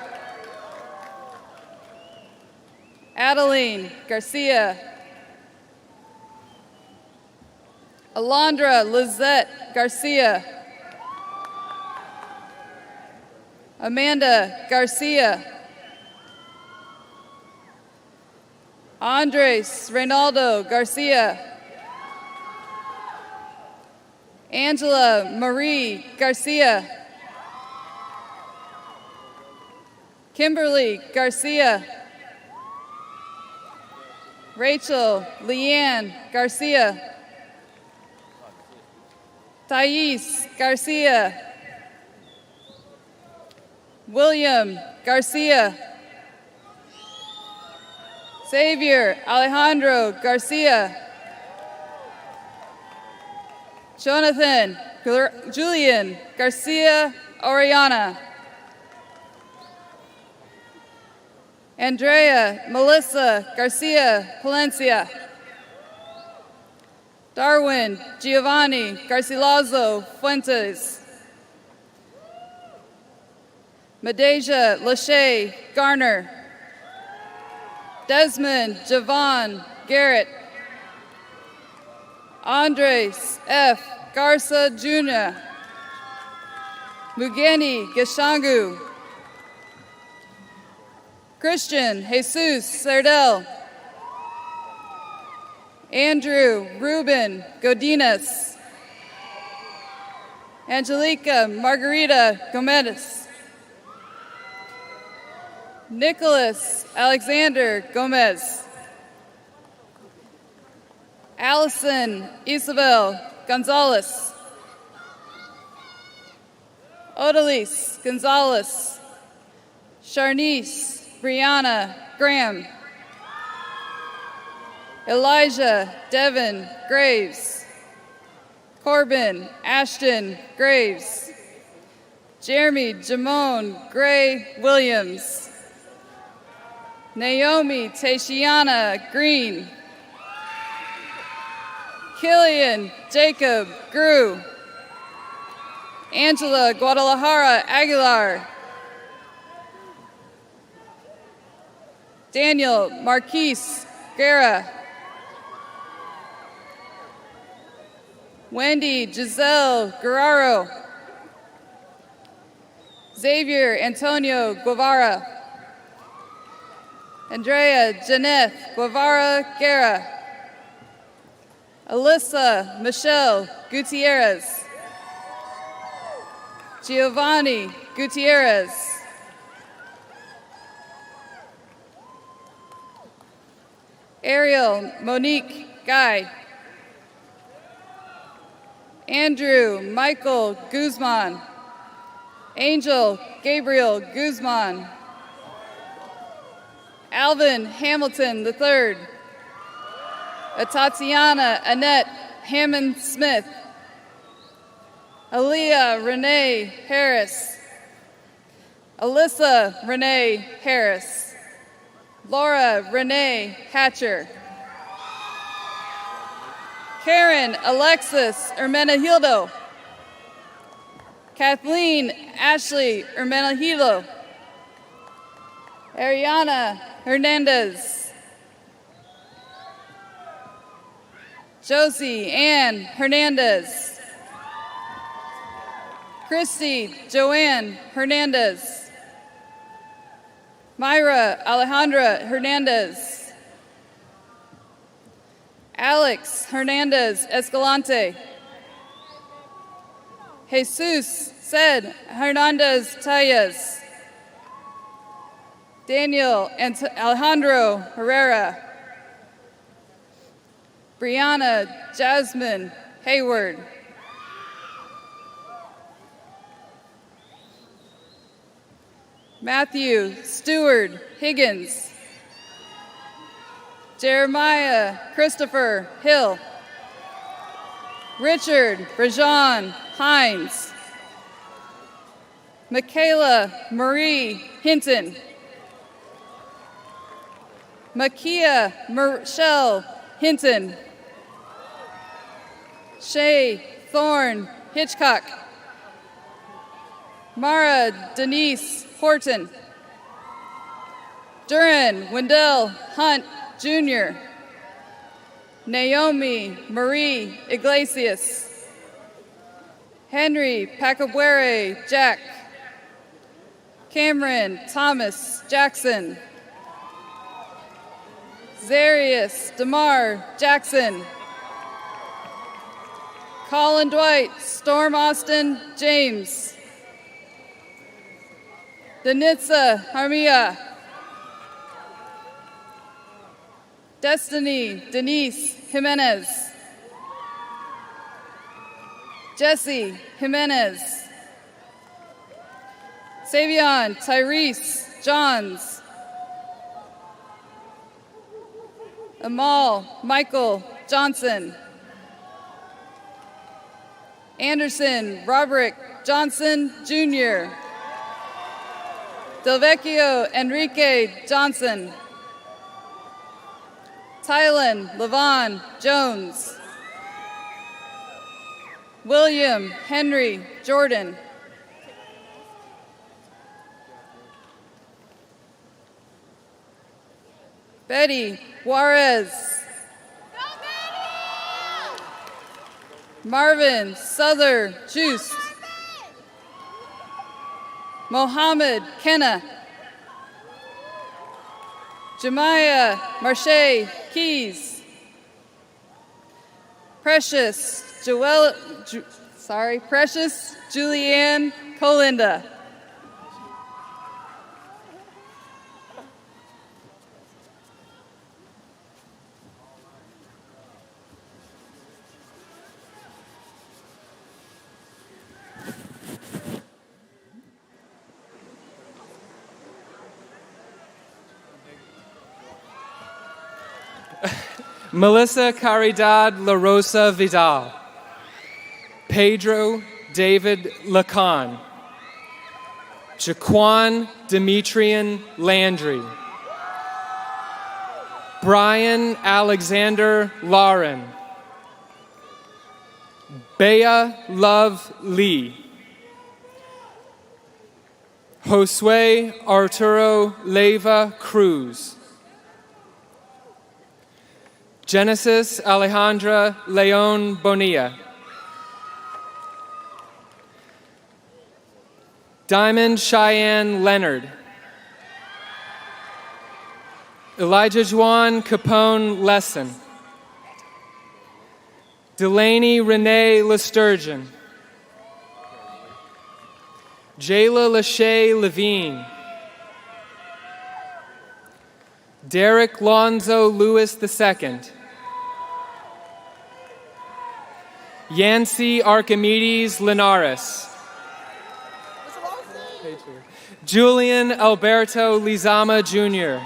Adeline Garcia. Alondra Lizette Garcia. Amanda Garcia. Andres Reynaldo Garcia. Angela Marie Garcia. Kimberly Garcia. Rachel Leanne Garcia. Thais Garcia. William Garcia. Xavier Alejandro Garcia. Jonathan Julian Garcia Oriana. Andrea Melissa Garcia Palencia. Darwin Giovanni Garcilaso Fuentes. Medeja Lachey Garner. Desmond Javon Garrett. Andres F. Garza Jr. Mugeni Geshangu. Christian Jesus Sardell. Andrew Ruben Godinez. Angelica Margarita Gomez. Nicholas Alexander Gomez. Allison Isabel Gonzalez. Odalise Gonzalez. Sharnice Brianna Graham. Elijah Devin Graves. Corbin Ashton Graves. Jeremy Jamone Gray Williams. Naomi Tashiana Green. Killian Jacob Grew. Angela Guadalajara Aguilar. Daniel Marquise Guerra. Wendy Giselle Guerrero. Xavier Antonio Guevara. Andrea Janeth Guevara Guerra. Alyssa Michelle Gutierrez. Giovanni Gutierrez. Ariel Monique Guy. Andrew Michael Guzman. Angel Gabriel Guzman. Alvin Hamilton III. Tatiana Annette Hammond Smith. Aaliyah Renee Harris. Alyssa Renee Harris. Laura Renee Hatcher. Karen Alexis Hermenegildo. Kathleen Ashley Hermenegildo. Ariana Hernandez. Josie Ann Hernandez. Christy Joanne Hernandez. Myra Alejandra Hernandez. Alex Hernandez Escalante. Jesus Said Hernandez Tayez. Daniel Alejandro Herrera. Brianna Jasmine Hayward. Matthew Stewart Higgins. Jeremiah Christopher Hill. Richard Brajon Hines. Michaela Marie Hinton. Makia Michelle Hinton. Shay Thorne Hitchcock. Mara Denise Horton. Duran Wendell Hunt Jr. Naomi Marie Iglesias. Henry Pacabuere Jack. Cameron Thomas Jackson. Zarius DeMar Jackson. Colin Dwight Storm Austin James. Danitza Harmia. Destiny Denise Jimenez. Jesse Jimenez. Savion Tyrese Johns. Amal Michael Johnson. Anderson Roderick Johnson, Jr. Delvecchio Enrique Johnson. Tylen Levon Jones. William Henry Jordan. Betty Juarez. Marvin Souther Just. Mohammed Kenna. Jemiah Marche Keys. Precious Julianne Colinda. Melissa Caridad La Rosa Vidal. Pedro David Lacan. Jaquan Demetrian Landry. Brian Alexander Lauren. Bea Love Lee. Josue Arturo Leyva Cruz. Genesis Alejandra Leon Bonilla. Diamond Cheyenne Leonard. Elijah Juan Capone Lesson. Delaney Renee Lesturgeon. Jayla Lachey Levine. Derek Lonzo Lewis II. Yancy Archimedes Linares. Julian Alberto Lizama Jr.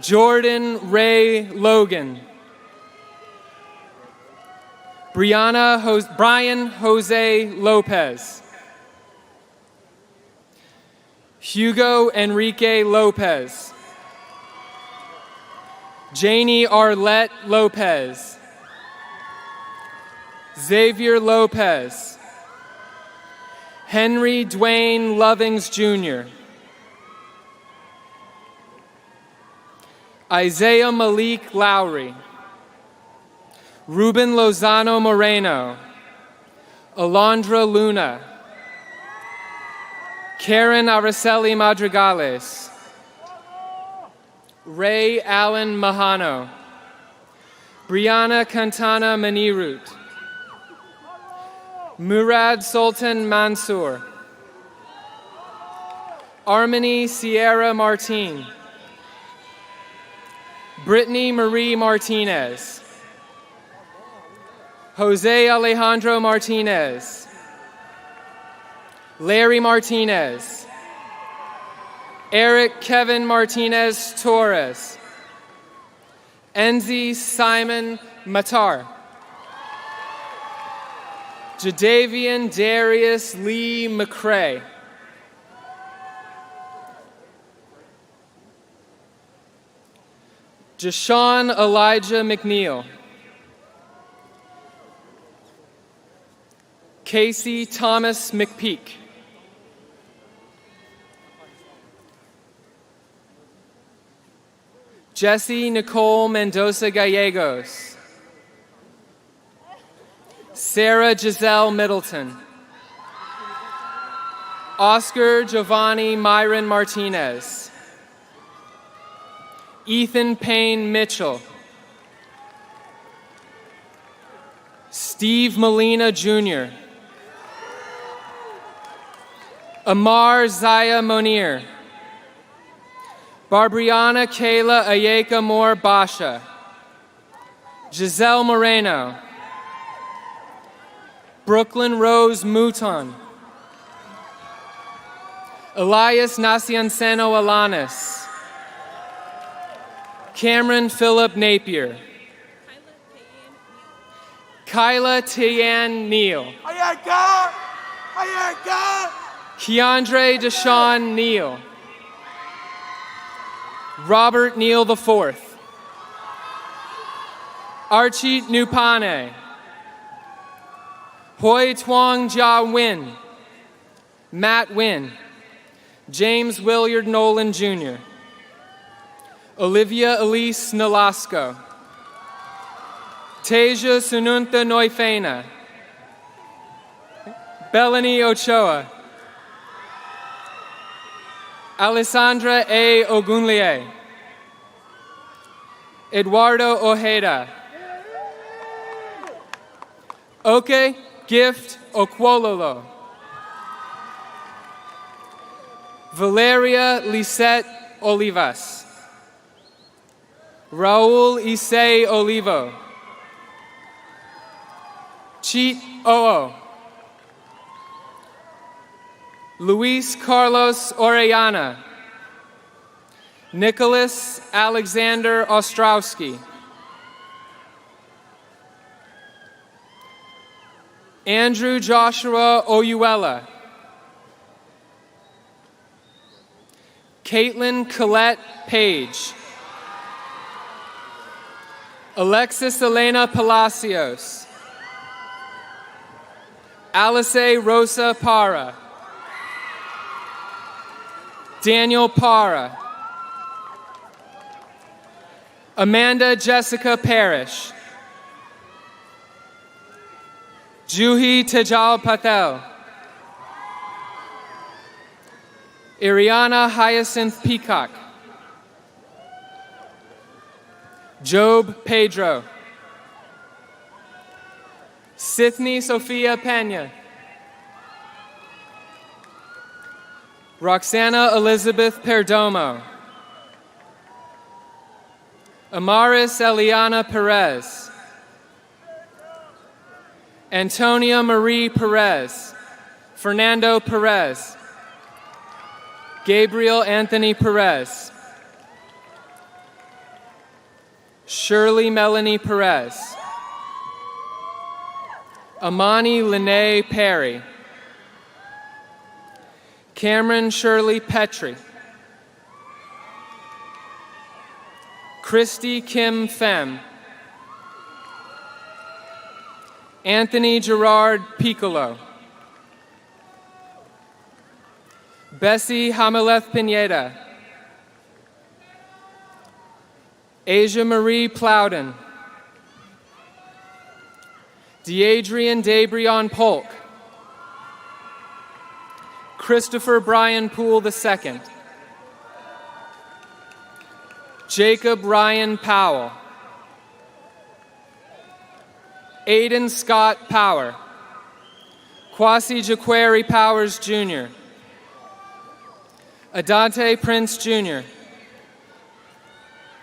Jordan Ray Logan. Brian Jose Lopez. Hugo Enrique Lopez. Janie Arlette Lopez. Xavier Lopez. Henry Dwayne Lovings Jr. Isaiah Malik Lowry. Ruben Lozano Moreno. Alondra Luna. Karen Araceli Madrigales. Ray Allen Mahano. Brianna Cantana Manirut. Murad Sultan Mansour. Armani Sierra Martin. Brittany Marie Martinez. Jose Alejandro Martinez. Larry Martinez. Eric Kevin Martinez Torres. Enzi Simon Matar. Jadavian Darius Lee McCrae. Jashawn Elijah McNeil. Casey Thomas McPeak. Jesse Nicole Mendoza Gallegos. Sarah Giselle Middleton. Oscar Giovanni Myron Martinez. Ethan Payne Mitchell. Steve Molina Jr. Amar Zaya Monir. Barbriana Kayla Ayeka Moore Basha. Giselle Moreno. Brooklyn Rose Mouton. Elias Nacianceno Alanis. Cameron Philip Napier. Kyla Tian Neal. Keandre Deshawn Neal. Robert Neal IV. Archie Nupane. Hoi Tuong Jia Win. Matt Wynn. James Williard Nolan Jr. Olivia Elise Nolasco. Teja Sununta Noifena. Bellany Ochoa. Alessandra A. Ogunlie. Eduardo Ojeda. Oke Gift Okwololo. Valeria Lisette Olivas. Raul Issei Olivo. Cheat Oo. Luis Carlos Orellana. Nicholas Alexander Ostrowski. Andrew Joshua Oyuela. Caitlin Colette Page. Alexis Elena Palacios. Alice Rosa Para. Daniel Para. Amanda Jessica Parrish. Juhi Tejal Patel. Iriana Hyacinth Peacock. Job Pedro. Sydney Sophia Pena. Roxana Elizabeth Perdomo. Amaris Eliana Perez. Antonia Marie Perez. Fernando Perez. Gabriel Anthony Perez. Shirley Melanie Perez. Amani Lene Perry. Cameron Shirley Petrie. Christy Kim Fem. Anthony Gerard Piccolo. Bessie Hameleth Pineda. Asia Marie Plowden. Deadrian Dabrion Polk. Christopher Brian Poole II. Jacob Ryan Powell. Aiden Scott Power. Kwasi Jaquari Powers Jr. Adante Prince Jr.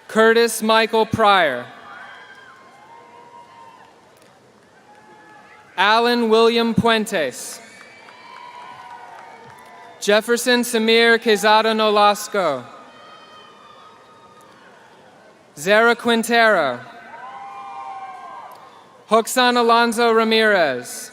Curtis Michael Pryor. Alan William Puentes. Jefferson Samir Quezada Nolasco. Zara Quintero. Hoxan Alonso Ramirez.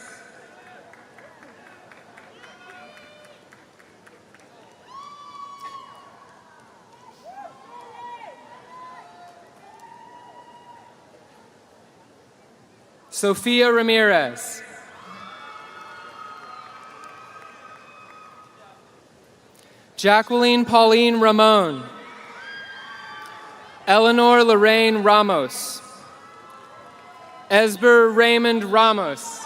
Sofia Ramirez. Jacqueline Pauline Ramon. Eleanor Lorraine Ramos. Esber Raymond Ramos.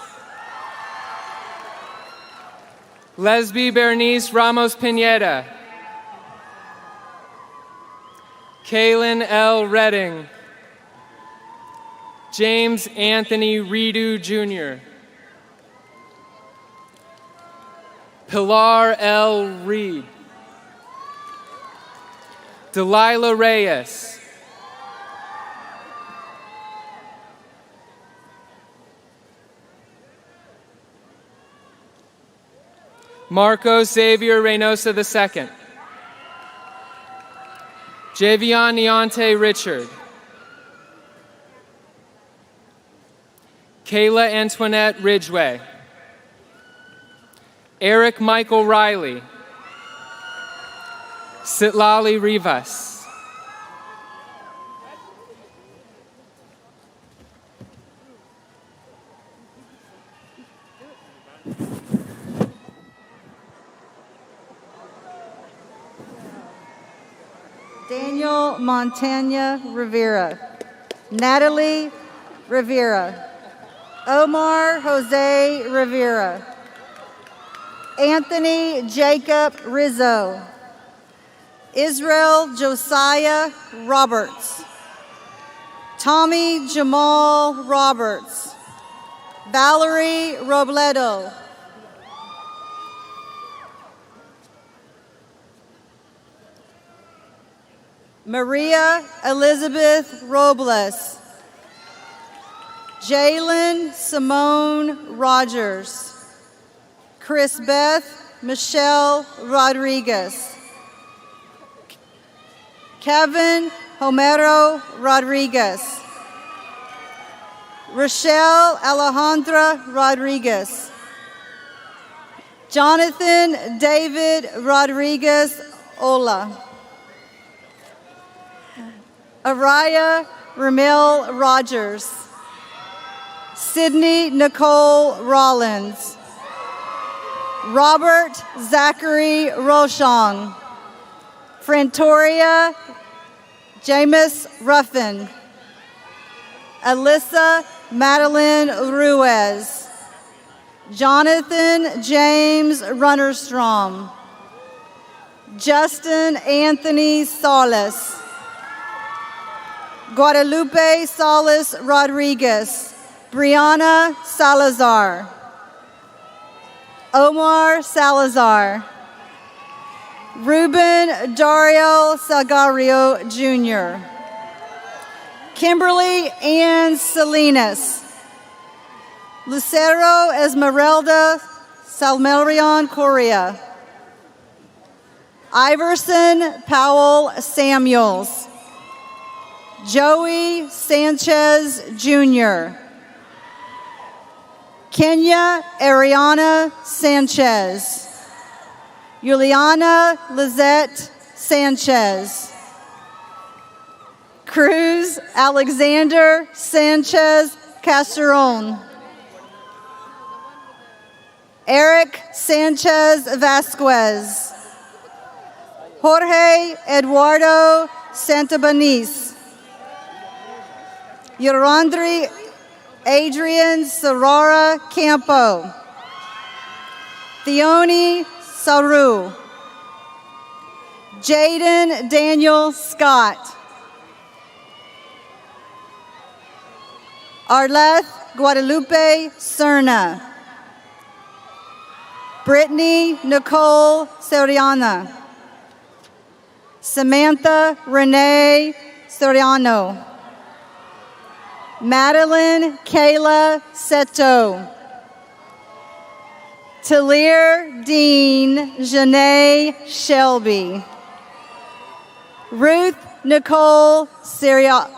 Lesby Bernice Ramos Pineda. Kaylin L. Redding. James Anthony Redu Jr. Pilar L. Reed. Delilah Reyes. Marco Xavier Reynosa II. Javion Neonte Richard. Kayla Antoinette Ridgway. Eric Michael Riley. Sitlali Rivas. Daniel Montana Rivera. Natalie Rivera. Omar Jose Rivera. Anthony Jacob Rizzo. Israel Josiah Roberts. Tommy Jamal Roberts. Valerie Robledo. Maria Elizabeth Robles. Jalen Simone Rogers. Chris Beth Michelle Rodriguez. Kevin Homero Rodriguez. Rochelle Alejandra Rodriguez. Jonathan David Rodriguez Ola. Araya Ramil Rogers. Sydney Nicole Rollins. Robert Zachary Rochong. Frantoria James Ruffin. Alyssa Madeline Ruiz. Jonathan James Runnerstrom. Justin Anthony Solis. Guadalupe Solis Rodriguez. Brianna Salazar. Omar Salazar. Ruben Dario Salgario Jr. Kimberly Ann Salinas. Lucero Esmeralda Salmerion Correa. Iverson Powell Samuels. Joey Sanchez Jr. Kenya Ariana Sanchez. Juliana Lizette Sanchez. Cruz Alexander Sanchez Casteron. Eric Sanchez Vasquez. Jorge Eduardo Santabanez. Yorandri Adrian Sarara Campo. Theoni Saru. Jaden Daniel Scott. Arleth Guadalupe Cerna. Brittany Nicole Soriana. Samantha Renee Soriano. Madeline Kayla Seto. Talir Dean Janae Shelby. Ruth Nicole Serra.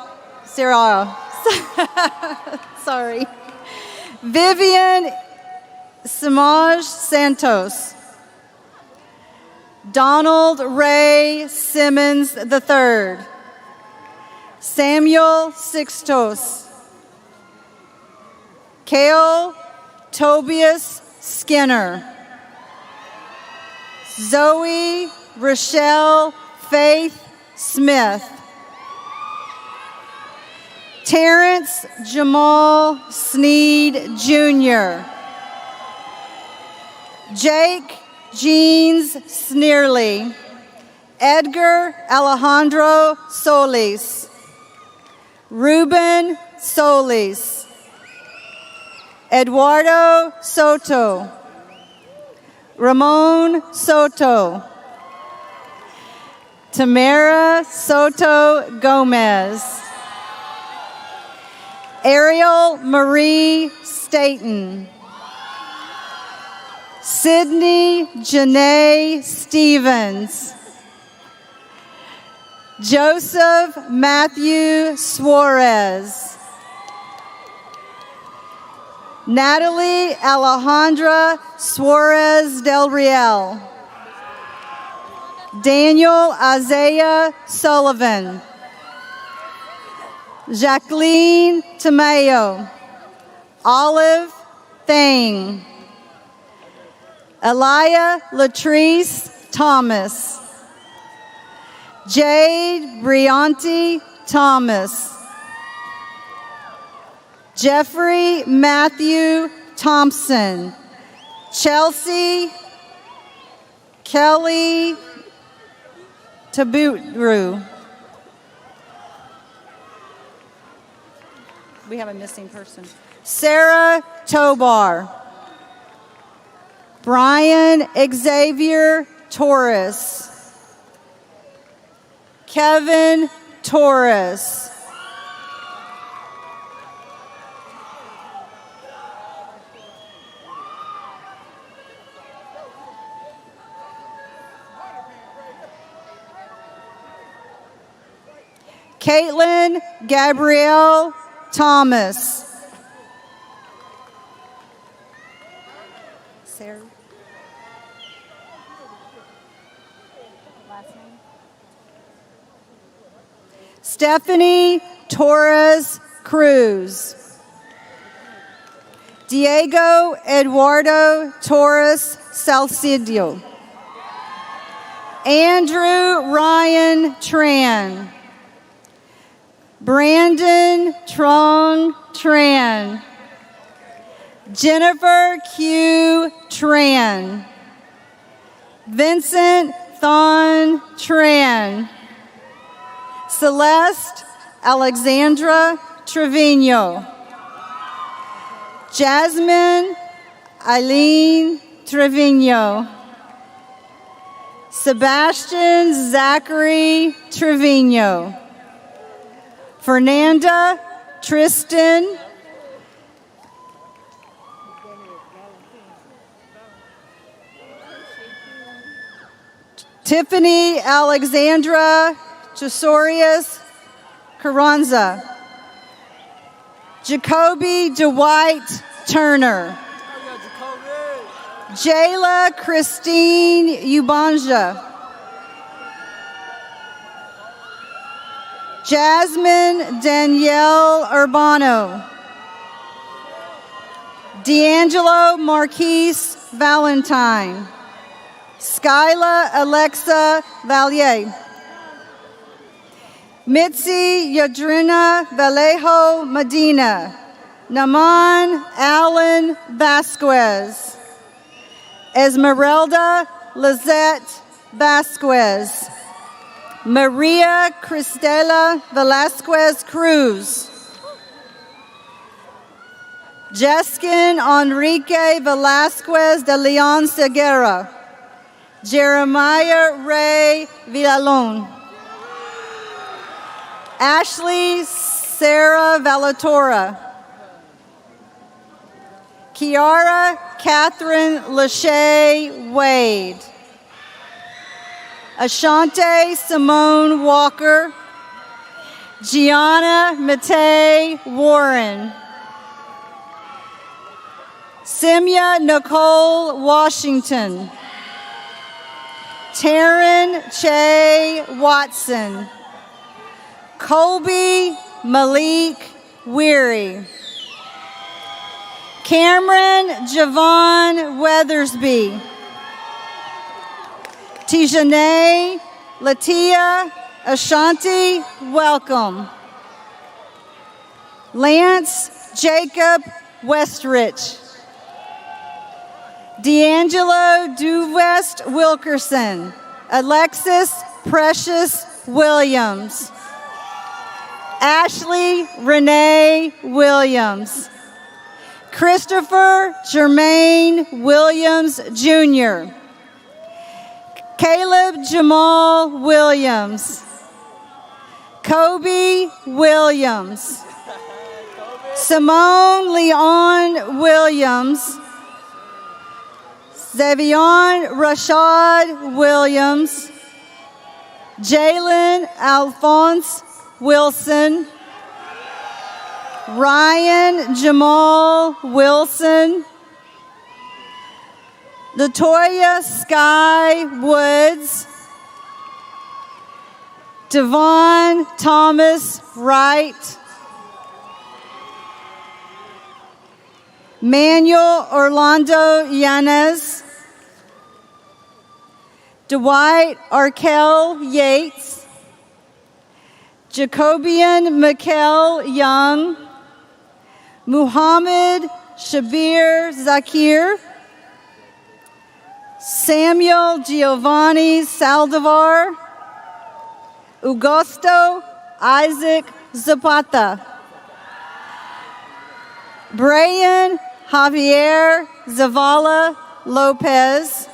Sorry. Vivian Samaj Santos. Donald Ray Simmons III. Samuel Sixtos. Kale Tobias Skinner. Zoe Rochelle Faith Smith. Terrence Jamal Sneed Jr. Jake Jeans Sneerly. Edgar Alejandro Solis. Ruben Solis. Eduardo Soto. Ramon Soto. Tamara Soto Gomez. Ariel Marie Staten. Sydney Janae Stevens. Joseph Matthew Suarez. Natalie Alejandra Suarez Del Real. Daniel Isaiah Sullivan. Jacqueline Tamayo. Olive Thing. Elia Latrice Thomas. Jade Brianti Thomas. Jeffrey Matthew Thompson. Chelsea Kelly Tabutru. We have a missing person. Sarah Tobar. Brian Xavier Torres. Kevin Torres. Caitlin Gabrielle Thomas. Sarah. Last name? Stephanie Torres Cruz. Diego Eduardo Torres Salcido. Andrew Ryan Tran. Brandon Trong Tran. Jennifer Q. Tran. Vincent Thon Tran. Celeste Alexandra Trevino. Jasmine Eileen Trevino. Sebastian Zachary Trevino. Fernanda Tristan. Tiffany Alexandra Chasorius Carranza. Jacoby Dwight Turner. Jayla Christine Ubanja. Jasmine Danielle Urbano. D'Angelo Marquise Valentine. Skyla Alexa Valier. Mitzi Yadrina Vallejo Medina. Naman Allen Vasquez. Esmeralda Lizette Vasquez. Maria Cristela Velasquez Cruz. Jeskin Enrique Velasquez de Leon Segura. Jeremiah Ray Villalon. Ashley Sarah Valatora. Kiara Catherine Lachey Wade. Ashante Simone Walker. Gianna Matei Warren. Simya Nicole Washington. Taryn Che Watson. Colby Malik Weary. Cameron Javon Weathersby. Tijane Latia Ashanti, welcome. Lance Jacob Westrich. D'Angelo Duvest Wilkerson. Alexis Precious Williams. Ashley Renee Williams. Christopher Jermaine Williams Jr. Caleb Jamal Williams. Kobe Williams. Simone Leon Williams. Zavion Rashad Williams. Jalen Alphonse Wilson, Ryan Jamal Wilson, Latoya Sky Woods, Devon Thomas Wright, Manuel Orlando Yanez, Dwight Arkell Yates, Jacobian Mikkel Young, Muhammad Shabir Zakir, Samuel Giovanni Saldivar, Augusto Isaac Zapata, Brian Javier Zavala Lopez,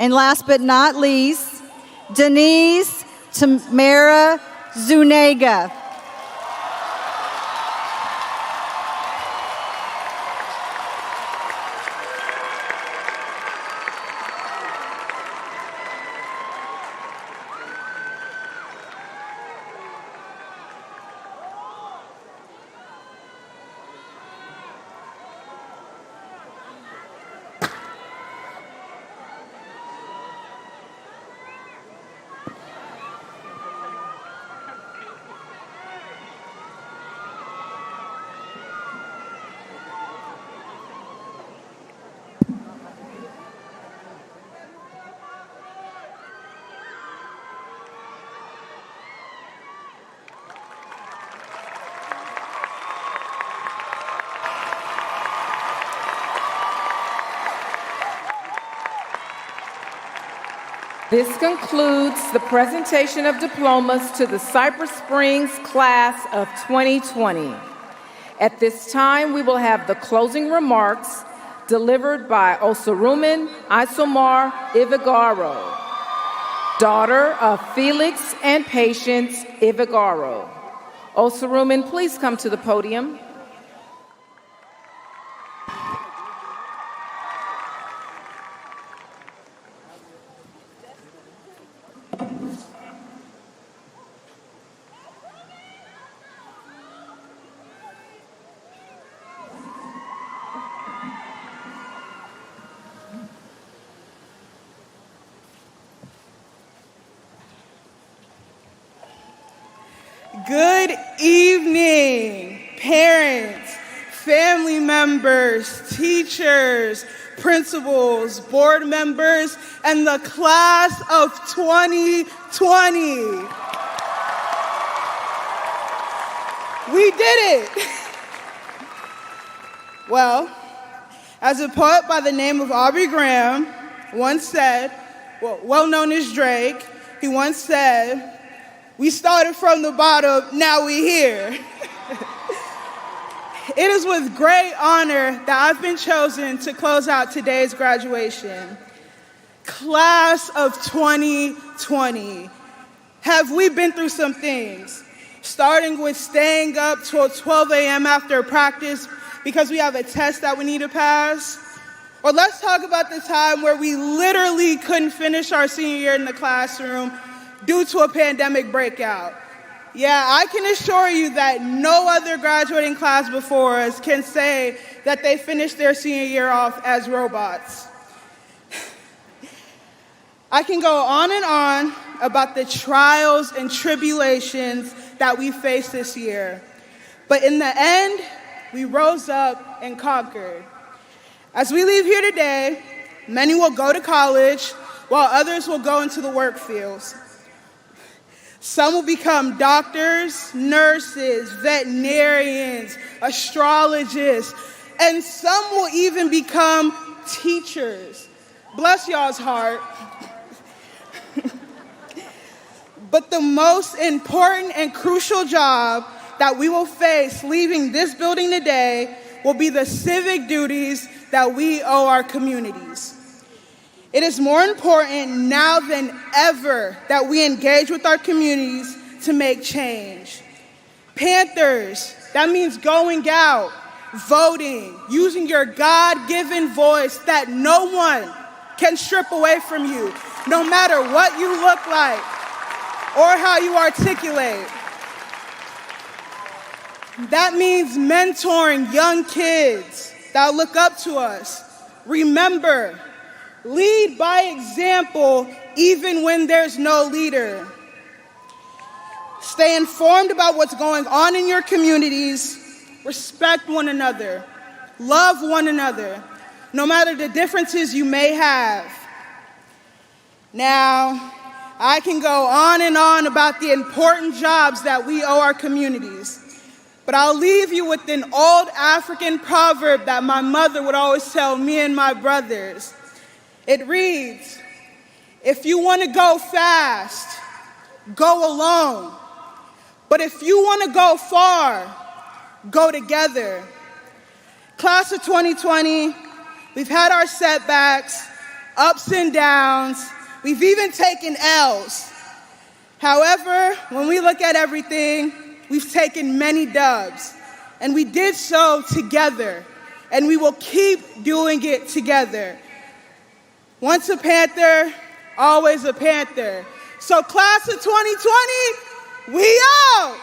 and last but not least, Denise Tamara Zuniga. This concludes the presentation of diplomas to the Cypress Springs class of 2020. At this time, we will have the closing remarks delivered by Osaruman Isomar Ivigaro, daughter of Felix and Patience Ivigaro. Osaruman, please come to the podium. Good evening, parents, family members, teachers, principals, board members, and the class of 2020. We did it. Well, as a poet by the name of Aubrey Graham once said, well known as Drake, he once said, "We started from the bottom, now we here." It is with great honor that I've been chosen to close out today's graduation. Class of 2020. Have we been through some things? Starting with staying up till 12 a.m. after practice because we have a test that we need to pass? Or let's talk about the time where we literally couldn't finish our senior year in the classroom due to a pandemic breakout. Yeah, I can assure you that no other graduating class before us can say that they finished their senior year off as robots. I can go on and on about the trials and tribulations that we faced this year. But in the end, we rose up and conquered. As we leave here today, many will go to college while others will go into the work fields. Some will become doctors, nurses, veterinarians, astrologists, and some will even become teachers. Bless y'all's heart. But the most important and crucial job that we will face leaving this building today will be the civic duties that we owe our communities. It is more important now than ever that we engage with our communities to make change. Panthers, that means going out, voting, using your God-given voice that no one can strip away from you. no matter what you look like or how you articulate. That means mentoring young kids that look up to us. Remember, lead by example even when there's no leader. Stay informed about what's going on in your communities. Respect one another. Love one another, no matter the differences you may have. Now, I can go on and on about the important jobs that we owe our communities, but I'll leave you with an old African proverb that my mother would always tell me and my brothers. It reads, if you want to go fast, go alone. But if you want to go far, go together. Class of 2020, we've had our setbacks, ups and downs. We've even taken L's. However, when we look at everything, we've taken many dubs. And we did so together. And we will keep doing it together. Once a Panther, always a Panther. So class of 2020, we out!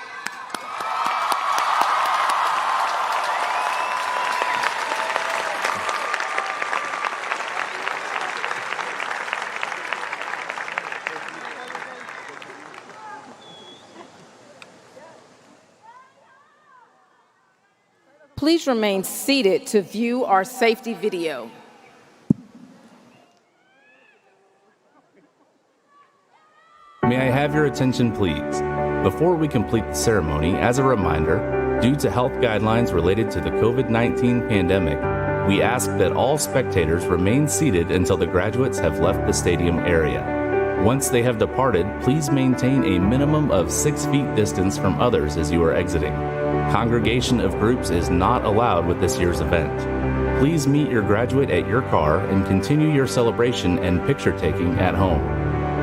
Please remain seated to view our safety video. May I have your attention, please? Before we complete the ceremony, as a reminder, due to health guidelines related to the COVID-19 pandemic, we ask that all spectators remain seated until the graduates have left the stadium area. Once they have departed, please maintain a minimum of 6 feet distance from others as you are exiting. Congregation of groups is not allowed with this year's event. Please meet your graduate at your car and continue your celebration and picture taking at home.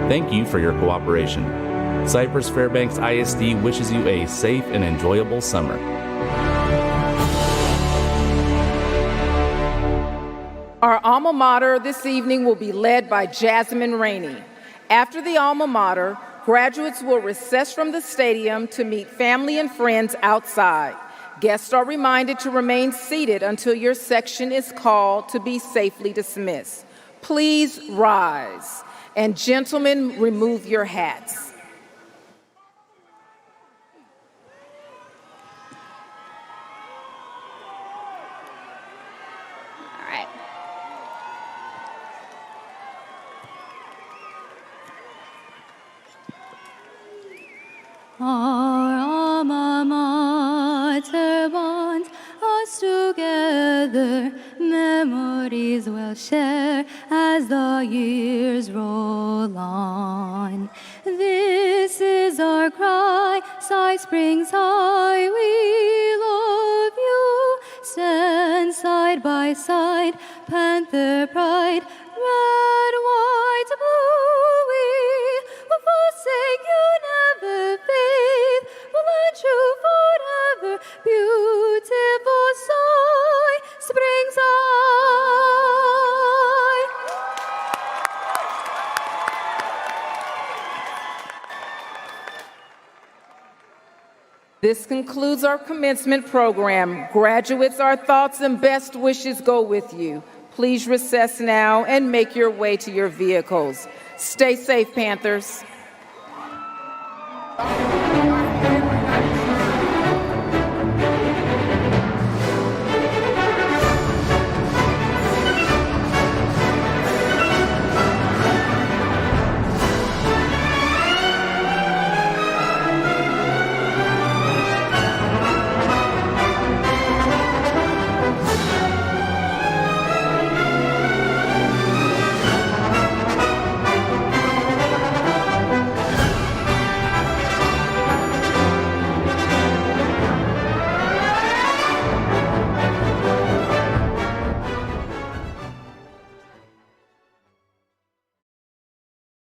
Thank you for your cooperation. Cypress-Fairbanks ISD wishes you a safe and enjoyable summer. Our alma mater this evening will be led by Jasmine Rainey. After the alma mater, graduates will recess from the stadium to meet family and friends outside. Guests are reminded to remain seated until your section is called to be safely dismissed. Please rise. And gentlemen, remove your hats. All right. Our alma mater bonds us together, memories we'll share as the years roll on. This is our cry, Cy Springs High, we love you. Stand side by side, Panther pride, red, white, blue, we will forsake you, never fade, we'll let you forever, beautiful Cy Springs High. This concludes our commencement program. Graduates, our thoughts and best wishes go with you. Please recess now and make your way to your vehicles. Stay safe, Panthers.